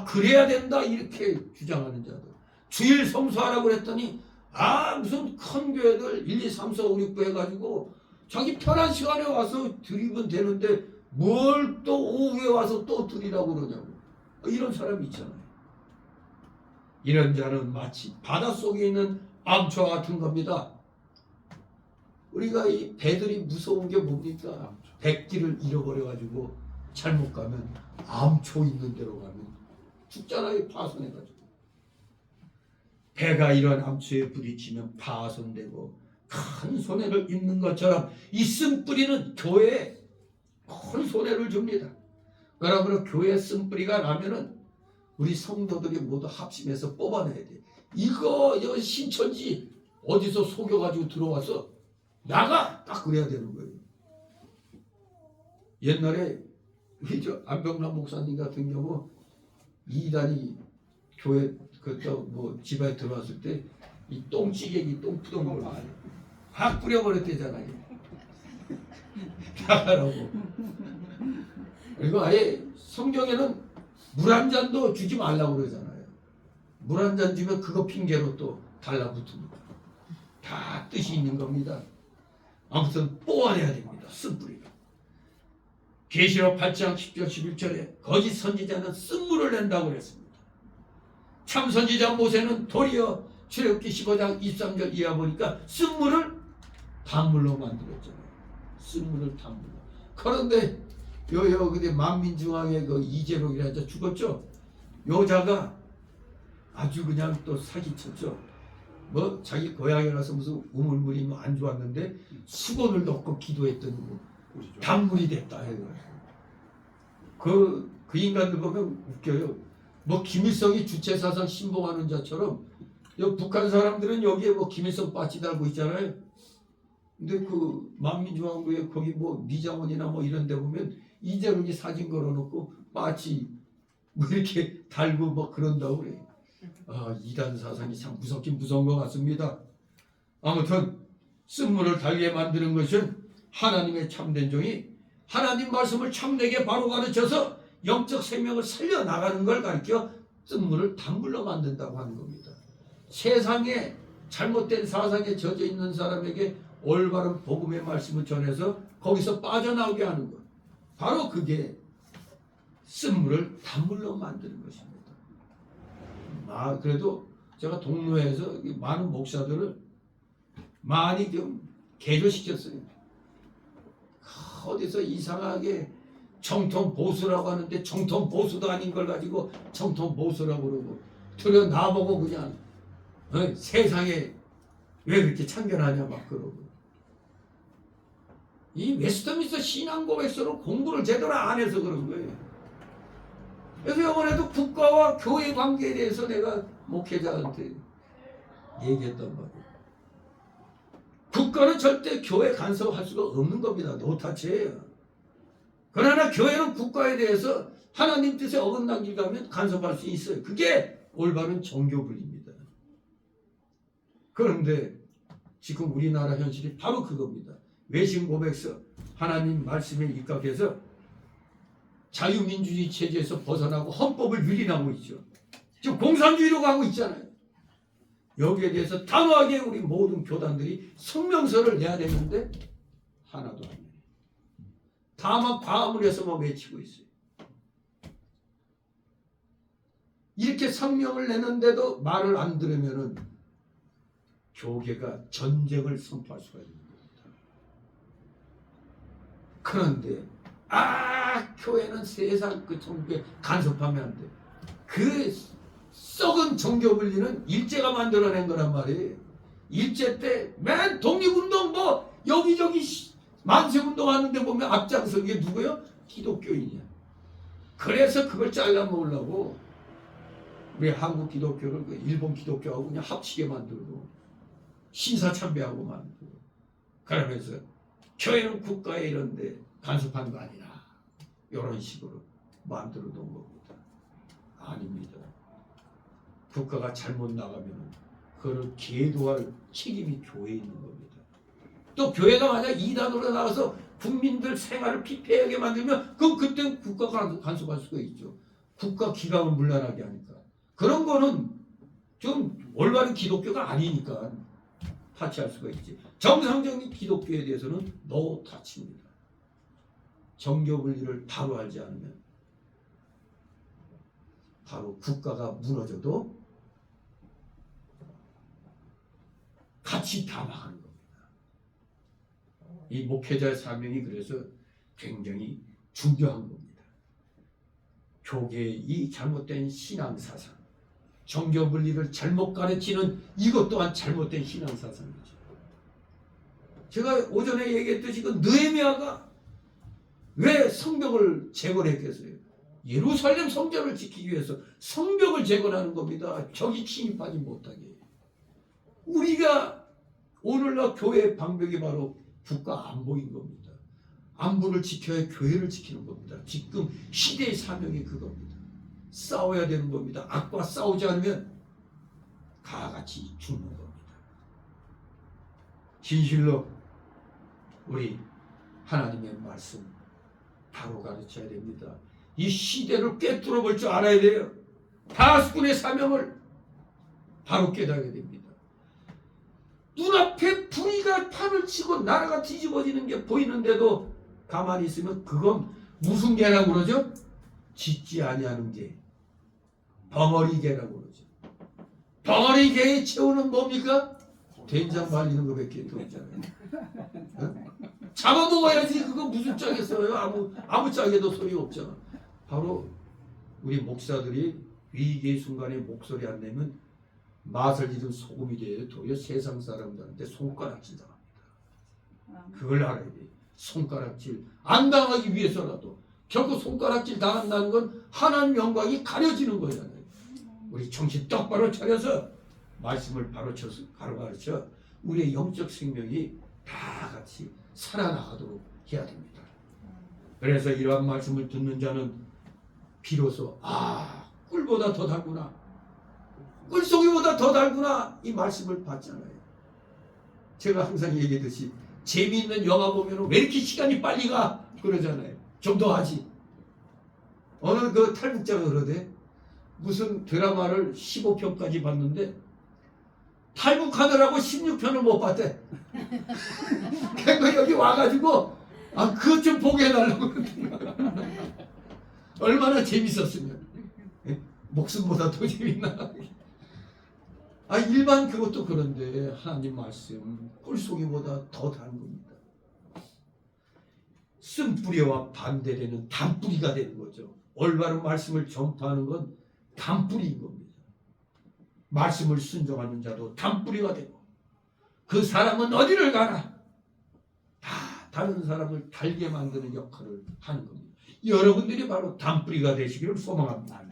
그래야 된다 이렇게 주장하는 자들. 주일 성수하라고 그랬더니 무슨 큰 교회들 1, 2, 3, 4, 5, 6부 해가지고 자기 편한 시간에 와서 드리면 되는데 뭘 또 오후에 와서 또 드리라고 그러냐고. 이런 사람이 있잖아요. 이런 자는 마치 바닷속에 있는 암초와 같은 겁니다. 우리가 이 배들이 무서운 게 뭡니까? 백기를 잃어버려가지고 잘못 가면 암초 있는 데로 가면 죽잖아요. 파손해가지고. 배가 이런 암초에 부딪히면 파손되고 큰 손해를 입는 것처럼 이 쓴뿌리는 교회에 큰 손해를 줍니다. 그러므로 교회 쓴뿌리가 나면은 우리 성도들이 모두 합심해서 뽑아내야 돼. 이거 신천지 어디서 속여가지고 들어와서 나가! 딱 그래야 되는 거예요. 옛날에 안병남 목사님 같은 경우 이단이 교회 집안에 들어왔을 때 이 똥찌개기 똥 푸던 걸 확 뿌려버렸대잖아요. 나가라고. 그리고 아예 성경에는 물 한 잔도 주지 말라고 그러잖아요. 물 한 잔 주면 그거 핑계로 또 달라붙습니다. 다 뜻이 있는 겁니다. 아무튼 뽑아내야 됩니다. 쓴뿌리가. 계시록 8장 10절 11절에 거짓 선지자는 쓴물을 낸다고 그랬습니다. 참 선지자 모세는 도리어 출애굽기 15장 23절 이하 보니까 쓴물을 단물로 만들었잖아요. 쓴물을 단물로. 그런데 근데 만민중앙의 그 이재록이라는 자 죽었죠. 여자가 아주 그냥 또 사기쳤죠. 자기 고향에 가서 무슨 우물물이 안 좋았는데 수건을 넣고 기도했더니 단물이 됐다 해요. 그 인간들 보면 웃겨요. 김일성이 주체사상 신봉하는 자처럼 북한 사람들은 여기에 김일성 빠치 달고 있잖아요. 근데 그 만민중앙부에 거기 미장원이나 이런 데 보면 이재록이 사진 걸어놓고 빠치 이렇게 달고 그런다고 그래요. 이단 사상이 참 무섭긴 무서운 것 같습니다. 아무튼 쓴물을 달게 만드는 것은 하나님의 참된 종이 하나님 말씀을 참되게 바로 가르쳐서 영적 생명을 살려나가는 걸 가르쳐 쓴물을 단물로 만든다고 하는 겁니다. 세상에 잘못된 사상에 젖어 있는 사람에게 올바른 복음의 말씀을 전해서 거기서 빠져나오게 하는 것. 바로 그게 쓴물을 단물로 만드는 것입니다. 그래도 제가 동로에서 많은 목사들을 많이 좀 개조시켰어요. 어디서 이상하게 정통 보수라고 하는데 정통 보수도 아닌 걸 가지고 정통 보수라고 그러고 들여 나보고 그냥 세상에 왜 그렇게 참견하냐 막 그러고. 이 웨스트민스터 신앙고백서를 공부를 제대로 안 해서 그런 거예요. 그래서 이번에도 국가와 교회 관계에 대해서 내가 목회자한테 얘기했단 말이에요. 국가는 절대 교회 간섭할 수가 없는 겁니다. 노타치예요. 그러나 교회는 국가에 대해서 하나님 뜻에 어긋난 길 가면 간섭할 수 있어요. 그게 올바른 종교분리입니다. 그런데 지금 우리나라 현실이 바로 그겁니다. 외신 고백서 하나님 말씀에 입각해서 자유민주주의 체제에서 벗어나고 헌법을 유린하고 있죠. 지금 공산주의로 가고 있잖아요. 여기에 대해서 단호하게 우리 모든 교단들이 성명서를 내야 되는데 하나도 안 내요. 다만 과음을 해서만 외치고 있어요. 이렇게 성명을 내는데도 말을 안 들으면은 교계가 전쟁을 선포할 수가 있는 겁니다. 그런데 교회는 세상 그 종교에 간섭하면 안 돼. 그 썩은 종교 분리는 일제가 만들어낸 거란 말이에요. 일제 때 맨 독립운동 뭐 여기저기 만세운동 하는데 보면 앞장선 게 누구요? 기독교인이야. 그래서 그걸 잘라먹으려고 우리 한국 기독교를 그 일본 기독교하고 그냥 합치게 만들고 신사참배하고 만들고 그러면서 교회는 국가에 이런데 간섭한 거 아니라 이런 식으로 만들어 놓은 겁니다. 아닙니다. 국가가 잘못 나가면 그걸 계도할 책임이 교회에 있는 겁니다. 또 교회가 만약 이단으로 나가서 국민들 생활을 피폐하게 만들면 그럼 그때 국가가 간섭할 수가 있죠. 국가 기강을 문란하게 하니까. 그런 거는 좀 올바른 기독교가 아니니까 타치할 수가 있지. 정상적인 기독교에 대해서는 노 타치입니다. 정교 분리를 바로 알지 않으면 바로 국가가 무너져도 같이 다 망하는 겁니다. 이 목회자의 사명이 그래서 굉장히 중요한 겁니다. 교계의 이 잘못된 신앙사상, 정교 분리를 잘못 가르치는 이것 또한 잘못된 신앙사상이죠. 제가 오전에 얘기했듯이 그 느헤미야가 왜 성벽을 재건했겠어요? 예루살렘 성전을 지키기 위해서 성벽을 재건하는 겁니다. 적이 침입하지 못하게. 우리가 오늘날 교회의 방벽이 바로 국가 안보인 겁니다. 안보를 지켜야 교회를 지키는 겁니다. 지금 시대의 사명이 그겁니다. 싸워야 되는 겁니다. 악과 싸우지 않으면 다같이 죽는 겁니다. 진실로 우리 하나님의 말씀 바로 가르쳐야 됩니다. 이 시대를 꿰뚫어 볼 줄 알아야 돼요. 다스군의 사명을 바로 깨달아야 됩니다. 눈앞에 불의가 판을 치고 나라가 뒤집어지는 게 보이는데도 가만히 있으면 그건 무슨 개라고 그러죠? 짓지 아니하는 개. 벙어리 개라고 그러죠. 벙어리 개의 최후는 뭡니까? 된장 말리는 거밖에 없잖아요. 잡아먹어야지. 그거 무슨 짝에 써요? 아무 짝에도 소리 없잖아. 바로 우리 목사들이 위기의 순간에 목소리 안 내면 맛을 잃은 소금이 되어 도리어 세상 사람들한테 손가락질 당합니다. 그걸 알아야 돼. 손가락질 안 당하기 위해서라도 결국 손가락질 당한다는 건 하나님 영광이 가려지는 거잖아요. 우리 정신 똑바로 차려서 말씀을 바로 가르쳐 우리의 영적 생명이 다 같이 살아나가도록 해야 됩니다. 그래서 이러한 말씀을 듣는 자는 비로소 꿀보다 더 달구나, 꿀송이보다 더 달구나 이 말씀을 받잖아요. 제가 항상 얘기했듯이 재미있는 영화 보면 왜 이렇게 시간이 빨리 가 그러잖아요. 좀 더 하지. 어느 그 탈북자가 그러대. 무슨 드라마를 15편까지 봤는데 탈북하느라고 16편을 못 봤대. 그러니까 여기 와가지고 그것 좀 보게 해달라고. 얼마나 재밌었으면. 목숨보다 더 재밌나. 일반 그것도 그런데 하나님 말씀 꿀송이보다 더 다른 겁니다. 쓴뿌리와 반대되는 단뿌리가 되는 거죠. 올바른 말씀을 전파하는 건 단뿌리인 겁니다. 말씀을 순종하는 자도 단뿌리가 되고 그 사람은 어디를 가나 다 다른 사람을 달게 만드는 역할을 하는 겁니다. 여러분들이 바로 단뿌리가 되시기를 소망합니다.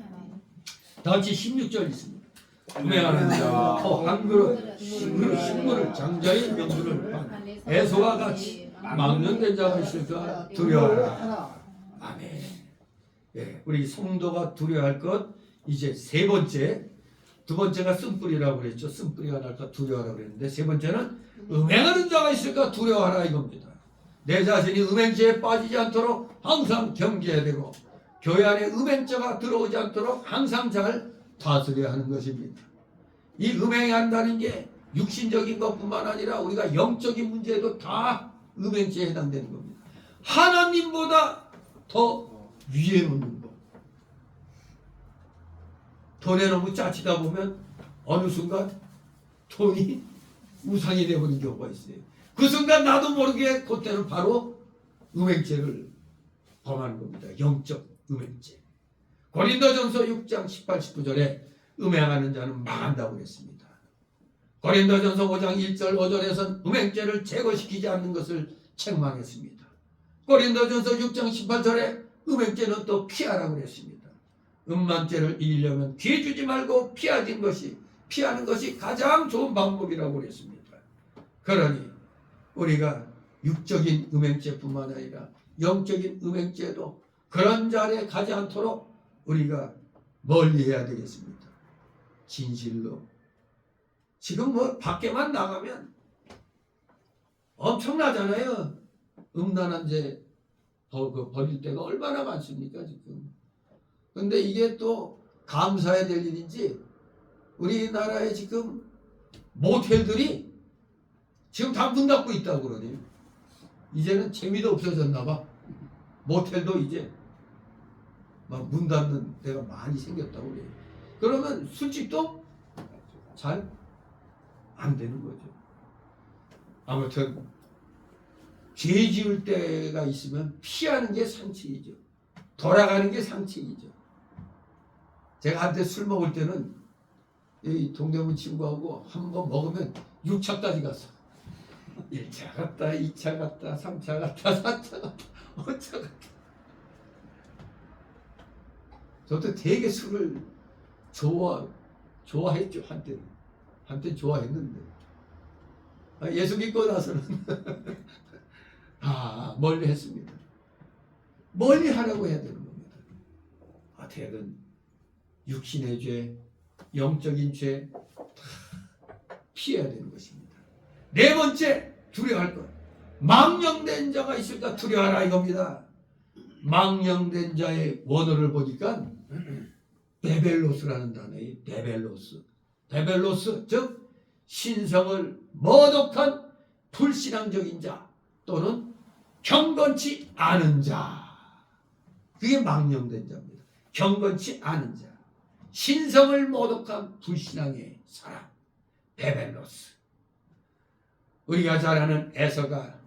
다같이 16절 있습니다. 음행하는 자, 한 그릇 식물을 장자의 명분을 판 에서와 같이 망령된 자가 있을까 두려워하라. 아멘. 예, 우리 성도가 두려워할 것 이제 세 번째, 두 번째가 쓴뿌리라고 그랬죠. 쓴뿌리가 날까 두려워하라 그랬는데 세 번째는 음행하는 자가 있을까 두려워하라 이겁니다. 내 자신이 음행죄에 빠지지 않도록 항상 경계해야 되고 교회 안에 음행자가 들어오지 않도록 항상 잘 다스려야 하는 것입니다. 이 음행한다는 게 육신적인 것뿐만 아니라 우리가 영적인 문제에도 다 음행죄에 해당되는 겁니다. 하나님보다 더 위에 놓는 것. 돈에 너무 짜치다 보면 어느 순간 돈이 우상이 되어버린 경우가 있어요. 그 순간 나도 모르게 그때는 바로 음행죄를 범하는 겁니다. 영적 음행죄. 고린도전서 6장 18, 19절에 음행하는 자는 망한다고 그랬습니다. 고린도전서 5장 1절 5절에서는 음행죄를 제거시키지 않는 것을 책망했습니다. 고린도전서 6장 18절에 음행죄는 또 피하라고 그랬습니다. 음란죄를 이기려면 기회 주지 말고 피하는 것이 가장 좋은 방법이라고 그랬습니다. 그러니 우리가 육적인 음행죄뿐만 아니라 영적인 음행죄도 그런 자리에 가지 않도록 우리가 멀리 해야 되겠습니다. 진실로. 지금 뭐 밖에만 나가면 엄청나잖아요. 음란한 죄 벌일 때가 얼마나 많습니까 지금. 근데 이게 또 감사해야 될 일인지 우리나라에 지금 모텔들이 지금 다 문 닫고 있다고 그러네요. 이제는 재미도 없어졌나 봐. 모텔도 이제 막 문 닫는 데가 많이 생겼다고 그래요. 그러면 술집도 잘 안 되는 거죠. 아무튼 죄 지을 때가 있으면 피하는 게 상책이죠. 돌아가는 게 상책이죠. 제가 한때 술 먹을 때는 이 동대문 친구하고 한 번 먹으면 6차까지 갔어. 1차 갔다, 2차 갔다, 3차 갔다, 4차 갔다, 5차 갔다. 저도 되게 술을 좋아했죠, 한때는. 한때 좋아했는데. 예수 믿고 나서는 멀리 했습니다. 멀리 하라고 해야 되는 겁니다. 어떻게든 육신의 죄, 영적인 죄 다 피해야 되는 것입니다. 네 번째, 두려워할 것. 망령된 자가 있을까 두려워하라 이겁니다. 망령된 자의 원어를 보니까 데벨로스라는 단어예요. 데벨로스 즉 신성을 모독한 불신앙적인 자 또는 경건치 않은 자. 그게 망령된 자입니다. 경건치 않은 자. 신성을 모독한 불신앙의 사람. 데벨로스. 우리가 잘 아는 에서가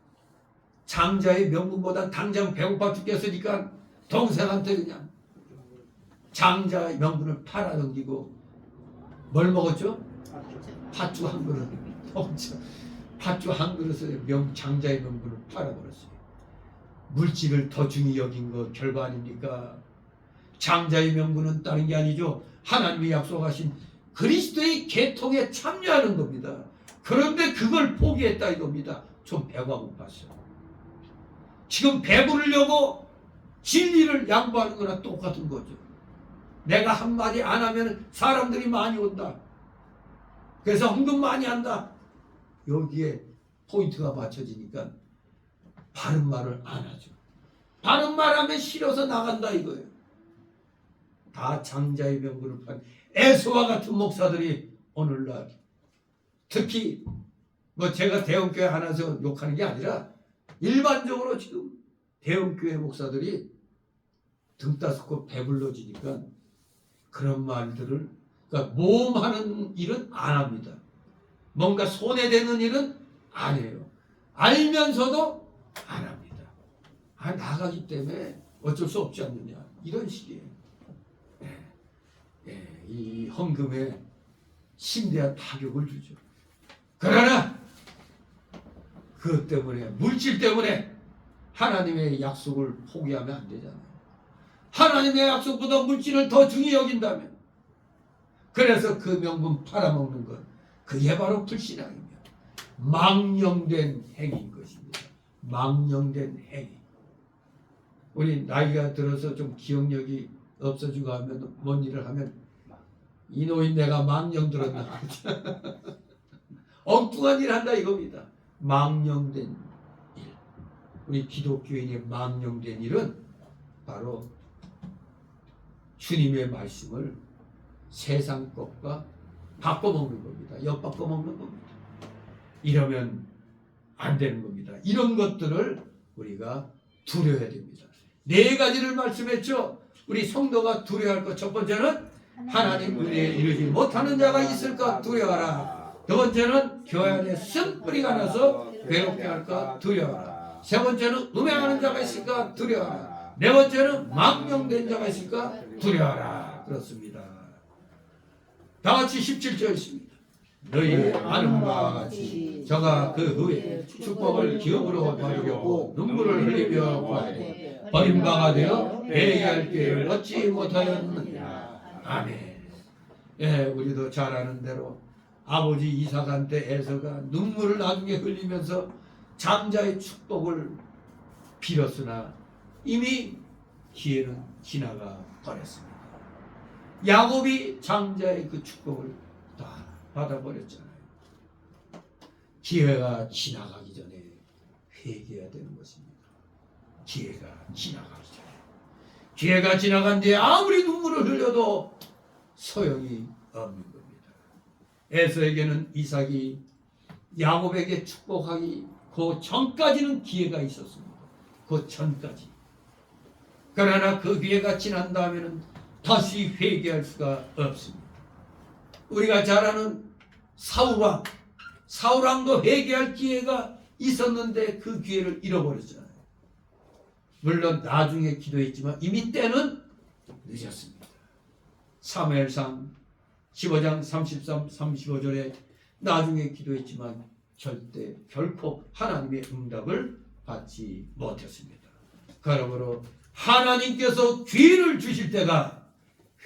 장자의 명분보다 당장 배고파 죽겠으니까 동생한테 그냥 장자의 명분을 팔아넘기고 뭘 먹었죠? 팥죽 한 그릇. 팥죽 한 그릇에 장자의 명분을 팔아버렸어요. 물질을 더 중히 여긴 것 결과 아닙니까? 장자의 명분은 다른 게 아니죠. 하나님이 약속하신 그리스도의 계통에 참여하는 겁니다. 그런데 그걸 포기했다 이겁니다. 좀 배가 고팠어요. 지금 배부르려고 진리를 양보하는 거나 똑같은 거죠. 내가 한마디 안 하면 사람들이 많이 온다. 그래서 헌금 많이 한다. 여기에 포인트가 맞춰지니까 바른 말을 안 하죠. 바른 말 하면 싫어서 나간다 이거예요. 다 장자의 명분을 판 에서와 같은 목사들이 오늘날 특히 뭐 제가 대형교회 하나서 욕하는 게 아니라 일반적으로 지금 대형교회 목사들이 등 따스고 배불러지니까 그런 말들을 그러니까 모험하는 일은 안 합니다. 뭔가 손해되는 일은 안 해요. 알면서도 안 합니다. 나가기 때문에 어쩔 수 없지 않느냐, 이런 식이에요. 이 헌금에 심대한 타격을 주죠. 그러나 그것 때문에, 물질 때문에 하나님의 약속을 포기하면 안 되잖아요. 하나님의 약속보다 물질을 더 중히 여긴다면, 그래서 그 명분 팔아먹는 것, 그게 바로 불신앙입니다. 망령된 행위인 것입니다. 망령된 행위. 우리 나이가 들어서 좀 기억력이 없어지고 하면, 뭔 일을 하면 이 노인 내가 망령 들었나 엉뚱한 일 한다 이겁니다. 망령된 일. 우리 기독교인의 망령된 일은 바로 주님의 말씀을 세상 것과 바꿔먹는 겁니다. 엿바꿔먹는 겁니다. 이러면 안 되는 겁니다. 이런 것들을 우리가 두려워야 됩니다. 4가지를 말씀했죠. 우리 성도가 두려워할 것, 첫 번째는 하나님 은혜에 이르지 못하는 자가 있을까 두려워하라. 두 번째는 교회 안에 쓴뿌리가 나서 괴롭게 할까 두려워하라. 세 번째는 음행하는 자가 있을까 두려워하라. 네 번째는 망령된 자가 있을까 두려워하라. 그렇습니다. 다 같이 17절 있습니다. 너희 아는 바와 같이 저가 그 후에 축복을 기업으로 받으려고 눈물을 흘리며 구하되 버림바가 되어 회개할 기회를 얻지 못하였느냐. 아멘. 예, 우리도 잘 아는 대로 아버지 이삭한 때 에서가 눈물을 나중에 흘리면서 장자의 축복을 빌었으나 이미 기회는 지나가 버렸습니다. 야곱이 장자의 그 축복을 다 받아버렸잖아요. 기회가 지나가기 전에 회개해야 되는 것입니다. 기회가 지나가기 전에. 기회가 지나간 뒤에 아무리 눈물을 흘려도 소용이 없는 겁니다. 에서에게는 이삭이 야곱에게 축복하기 그 전까지는 기회가 있었습니다. 그 전까지. 그러나 그 기회가 지난 다음에는 다시 회개할 수가 없습니다. 우리가 잘 아는 사울왕도 회개할 기회가 있었는데 그 기회를 잃어버렸잖아요. 물론 나중에 기도했지만 이미 때는 늦었습니다. 사무엘상 15장 33, 35절에 나중에 기도했지만 절대 결코 하나님의 응답을 받지 못했습니다. 그러므로 하나님께서 기회를 주실 때가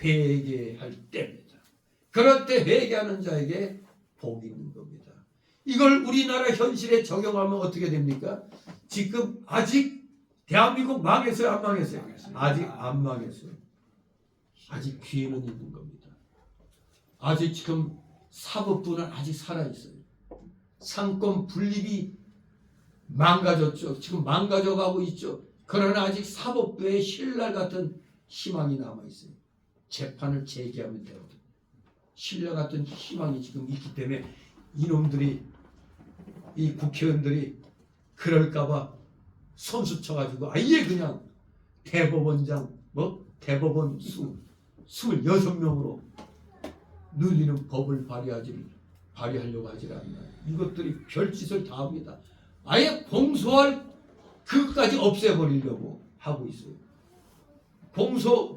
회개할 때입니다. 그럴 때 회개하는 자에게 복이 있는 겁니다. 이걸 우리나라 현실에 적용하면 어떻게 됩니까? 지금 아직 대한민국 망했어요? 안 망했어요? 아직 안 망했어요. 아직 기회는 있는 겁니다. 아직 지금 사법부는 아직 살아있어요. 상권 분립이 망가졌죠. 지금 망가져가고 있죠. 그러나 아직 사법부에 신랄 같은 희망이 남아있어요. 재판을 제기하면 되거든요. 신뢰 같은 희망이 지금 있기 때문에 이놈들이, 이 국회의원들이 그럴까봐 손수 쳐가지고 아예 그냥 대법원장, 대법원 수 26명으로 늘리는 법을 발의하려고 하질 않나요? 이것들이 별짓을 다 합니다. 아예 공소할 그것까지 없애버리려고 하고 있어요. 공소,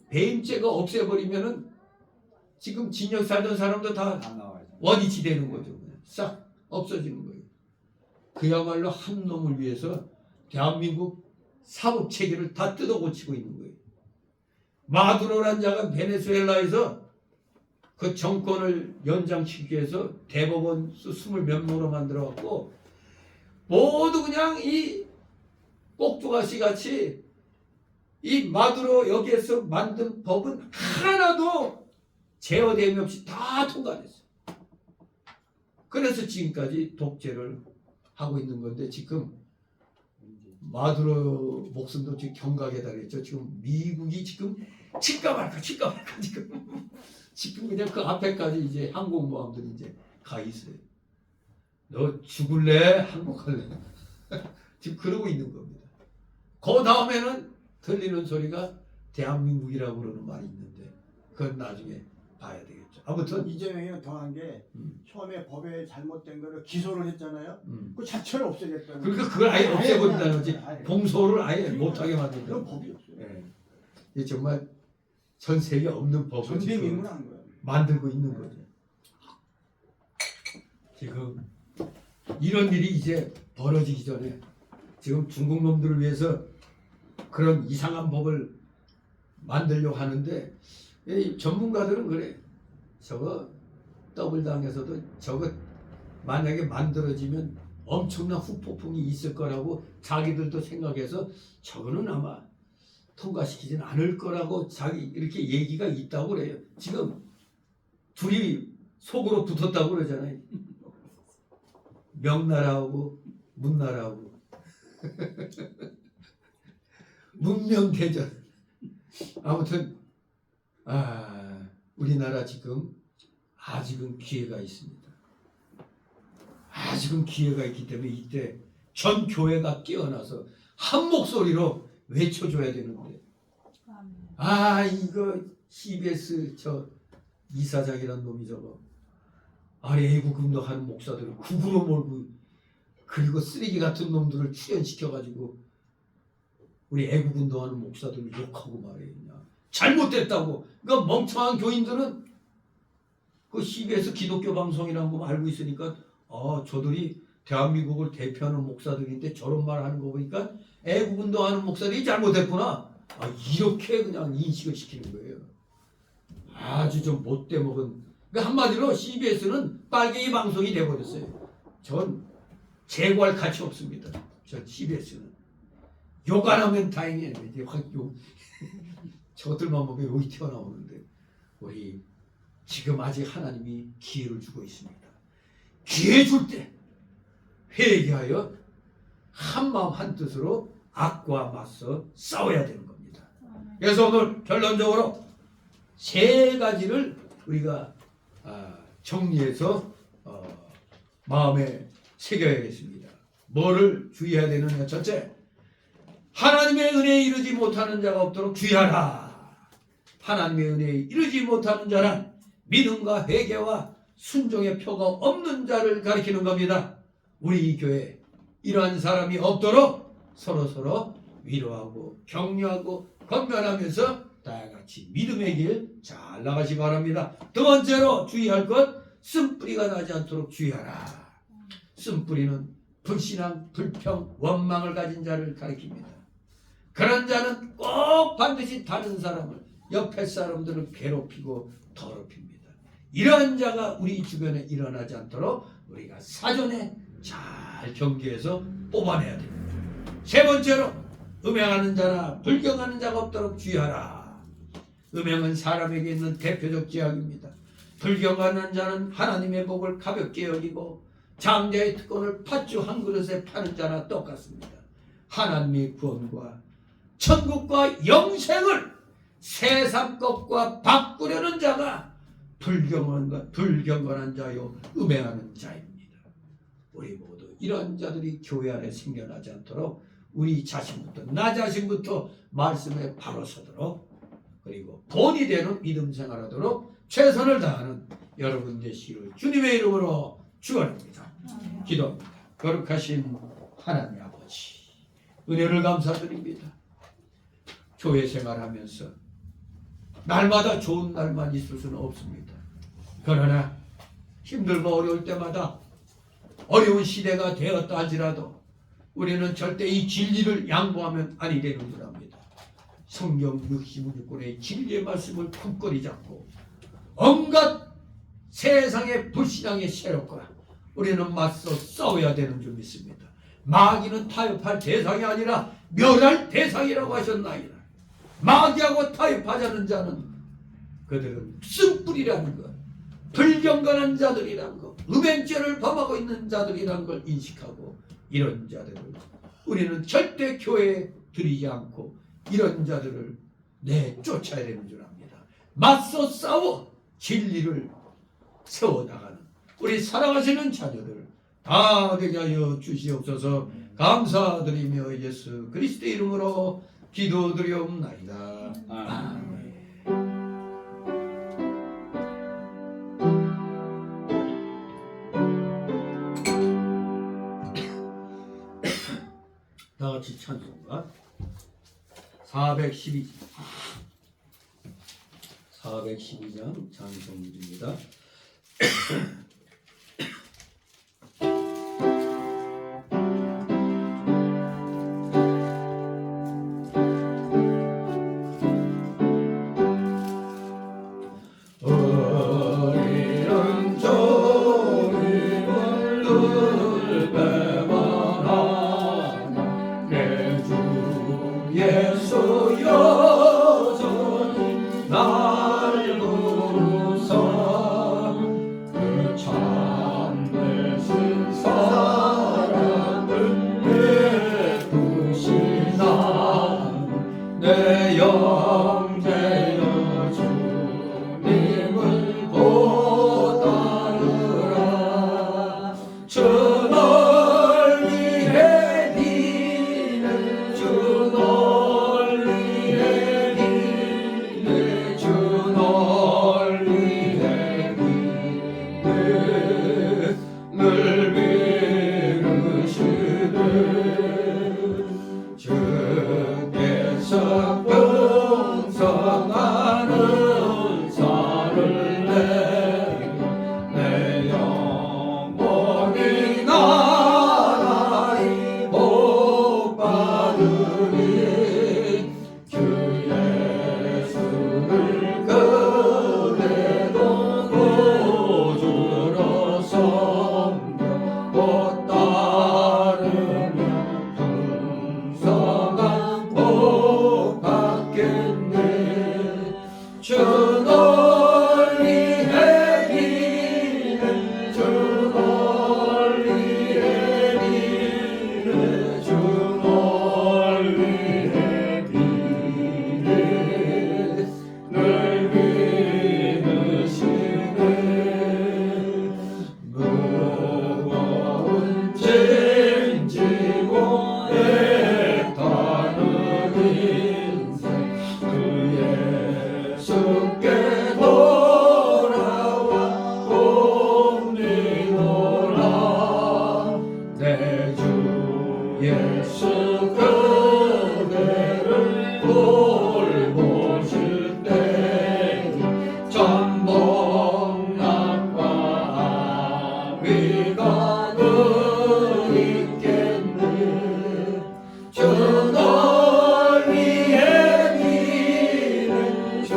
배임죄가 없애버리면은 지금 징역 살던 사람도 다 원위치 되는 거죠. 그냥 싹 없어지는 거예요. 그야말로 한 놈을 위해서 대한민국 사법 체계를 다 뜯어고치고 있는 거예요. 마두로란 자가 베네수엘라에서 그 정권을 연장시키기 위해서 대법원 수 20몇 명으로 만들어갖고 모두 그냥 이 꼭두가시 같이 이 마두로 여기에서 만든 법은 하나도 제어됨이 없이 다 통과됐어요. 그래서 지금까지 독재를 하고 있는 건데, 지금 마두로 목숨도 지금 경각에 달했죠. 지금 미국이 지금 칠까 말까 지금 그냥 그 앞에까지 이제 항공모함들이 이제 가 있어요. 너 죽을래? 항복할래? 지금 그러고 있는 겁니다. 그 다음에는 들리는 소리가 대한민국이라고 그러는 말이 있는데, 그건 나중에 봐야 되겠죠. 아무튼 이재명이 더한 게 처음에 법에 잘못된 거를 기소를 했잖아요. 그 자체를 없애겠다는. 그러니까 그걸 아예 없애버린다는 거지. 아예. 공소를 아예 못하게 만든다. 그런 법이 없어요. 예. 이게 정말 전 세계 없는 법을 전쟁임을 지금 한 거예요. 만들고 있는 거죠. 지금 이런 일이 이제 벌어지기 전에 지금 중국 놈들을 위해서 그런 이상한 법을 만들려고 하는데 이 전문가들은 그래. 저거 더블당에서도 저거 만약에 만들어지면 엄청난 후폭풍이 있을 거라고 자기들도 생각해서 저거는 아마 통과시키지는 않을 거라고 자기 이렇게 얘기가 있다고 그래요. 지금 둘이 속으로 붙었다고 그러잖아요. 명나라하고 문나라하고 문명대전. 아무튼 우리나라 지금 아직은 기회가 있습니다. 아직은 기회가 있기 때문에 이때 전 교회가 깨어나서 한 목소리로 외쳐줘야 되는데 이거 CBS 저 이사장이란 놈이 저거 애국운동하는 목사들을 국으로 몰고 그리고 쓰레기 같은 놈들을 출연시켜가지고 우리 애국운동하는 목사들을 욕하고 말해요. 그냥 잘못됐다고. 그러니까 멍청한 교인들은 그 CBS 기독교 방송이라는 거 알고 있으니까 저들이 대한민국을 대표하는 목사들인데 저런 말 하는 거 보니까 애국운동하는 목사들이 잘못했구나. 이렇게 그냥 인식을 시키는 거예요. 아주 좀 못돼 먹은. 그러니까 한마디로 CBS는 빨갱이 방송이 돼버렸어요. 전 제거할 가치 없습니다. 전 CBS는 욕 안 하면 다행이에요. 이제 확 욕. 저들만 보면 욕이 튀어나오는데 우리 지금 아직 하나님이 기회를 주고 있습니다. 기회 줄 때 회개하여 한마음 한뜻으로 악과 맞서 싸워야 되는 겁니다. 그래서 오늘 결론적으로 세 가지를 우리가 정리해서 마음에 새겨야겠습니다. 뭐를 주의해야 되느냐? 첫째, 하나님의 은혜에 이르지 못하는 자가 없도록 주의하라. 하나님의 은혜에 이르지 못하는 자는 믿음과 회개와 순종의 표가 없는 자를 가리키는 겁니다. 우리 교회에 이러한 사람이 없도록 서로 위로하고 격려하고 건면하면서 다같이 믿음의 길 잘 나가시 바랍니다. 두 번째로 주의할 것, 쓴뿌리가 나지 않도록 주의하라. 쓴뿌리는 불신앙, 불평, 원망을 가진 자를 가리킵니다. 그런 자는 꼭 반드시 다른 사람을, 옆에 사람들을 괴롭히고 더럽힙니다. 이러한 자가 우리 주변에 일어나지 않도록 우리가 사전에 잘 경계해서 뽑아내야 됩니다. 세 번째로 음행하는 자나 불경하는 자가 없도록 주의하라. 음행은 사람에게 있는 대표적 죄악입니다. 불경하는 자는 하나님의 복을 가볍게 여기고 장자의 특권을 팥죽 한 그릇에 파는 자나 똑같습니다. 하나님의 구원과 천국과 영생을 세상 것과 바꾸려는 자가 불경건한 자요 음행하는 자입니다. 우리 모두 이런 자들이 교회 안에 생겨나지 않도록 우리 자신부터, 나 자신부터 말씀에 바로 서도록, 그리고 본이 되는 믿음 생활하도록 최선을 다하는 여러분 되시기를 주님의 이름으로 축원합니다. 기도합니다. 거룩하신 하나님 아버지, 은혜를 감사드립니다. 교회 생활하면서 날마다 좋은 날만 있을 수는 없습니다. 그러나 힘들고 어려울 때마다 어려운 시대가 되었다 할지라도 우리는 절대 이 진리를 양보하면 아니 되는 줄 압니다. 성경 66권의 진리의 말씀을 굳건히 잡고 온갖 세상의 불신앙의 세력과 우리는 맞서 싸워야 되는 줄 믿습니다. 마귀는 타협할 대상이 아니라 멸할 대상이라고 하셨나이다. 마귀하고 타협하자는 자는 그들은 쓴뿌리라는 것, 불경건한 자들이라는 것, 음행죄를 범하고 있는 자들이라는 걸 인식하고 이런 자들을 우리는 절대 교회에 들이지 않고 이런 자들을 내쫓아야 되는 줄 압니다. 맞서 싸워 진리를 세워나가는 우리 사랑하시는 자녀들 다 되게 하여 주시옵소서. 감사드리며 예수 그리스도의 이름으로 기도드리옵나이다. 아멘. 아멘. 같이 찬송가 412장 찬송입니다. 어리는 종임을 늘 배반하나 내 주 예수 여전히 날 부르사 그 참되신 사랑을 베푸시나 내 영제여 주님을 보따르라 주 널 위해 기는 주 널 위해 기는 주 널 위해 기는 늘 비르시네 주께서 풍성한 은사를 내 영혼이 나라리 복받으리 주 예수를 그대도 구주로 섬겨 못 따르면 풍성한 복 받겠네 주 널 위해 기는 주 널 위해 기는 주 널 위해 기는 늘 믿으시네 무거운 짐 지고 애타는 인생 그 예수께 돌아와 옵니노라 내 주 예수 그대를 돌보실 때 전복남과 아비가 늘 있겠네 주 널 위해 기는 주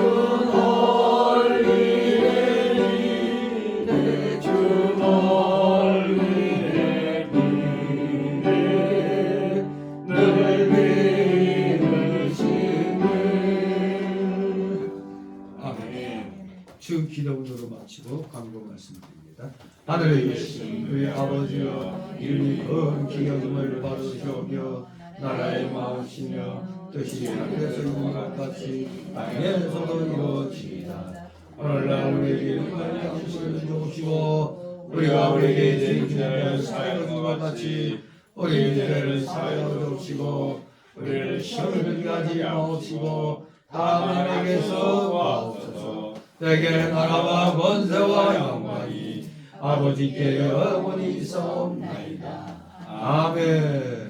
널 위해 기는 주 널 위해 기는 늘 믿으시네 아멘. 주 기도문으로 마치고 광고 말씀드립니다. 하늘에 계신 우리 아버지여 이름이 거룩히 여김을 받으시오며 나라의 마음이시며 뜻이 하늘에서 이룬 것 같이 땅에서도 이루어지이다. 오늘날 우리에게 일용할 양식을 주시고 우리가 우리에게 죄인 죄를 사하여 준 것 같이 우리 죄를 사하여 주시고 우리를 시험에 들게 하지 마옵시고 다만 악에서 구하옵소서. 내게 나라와 권세와 영광이 아버지께 영원히 있사옵나이다. 아멘.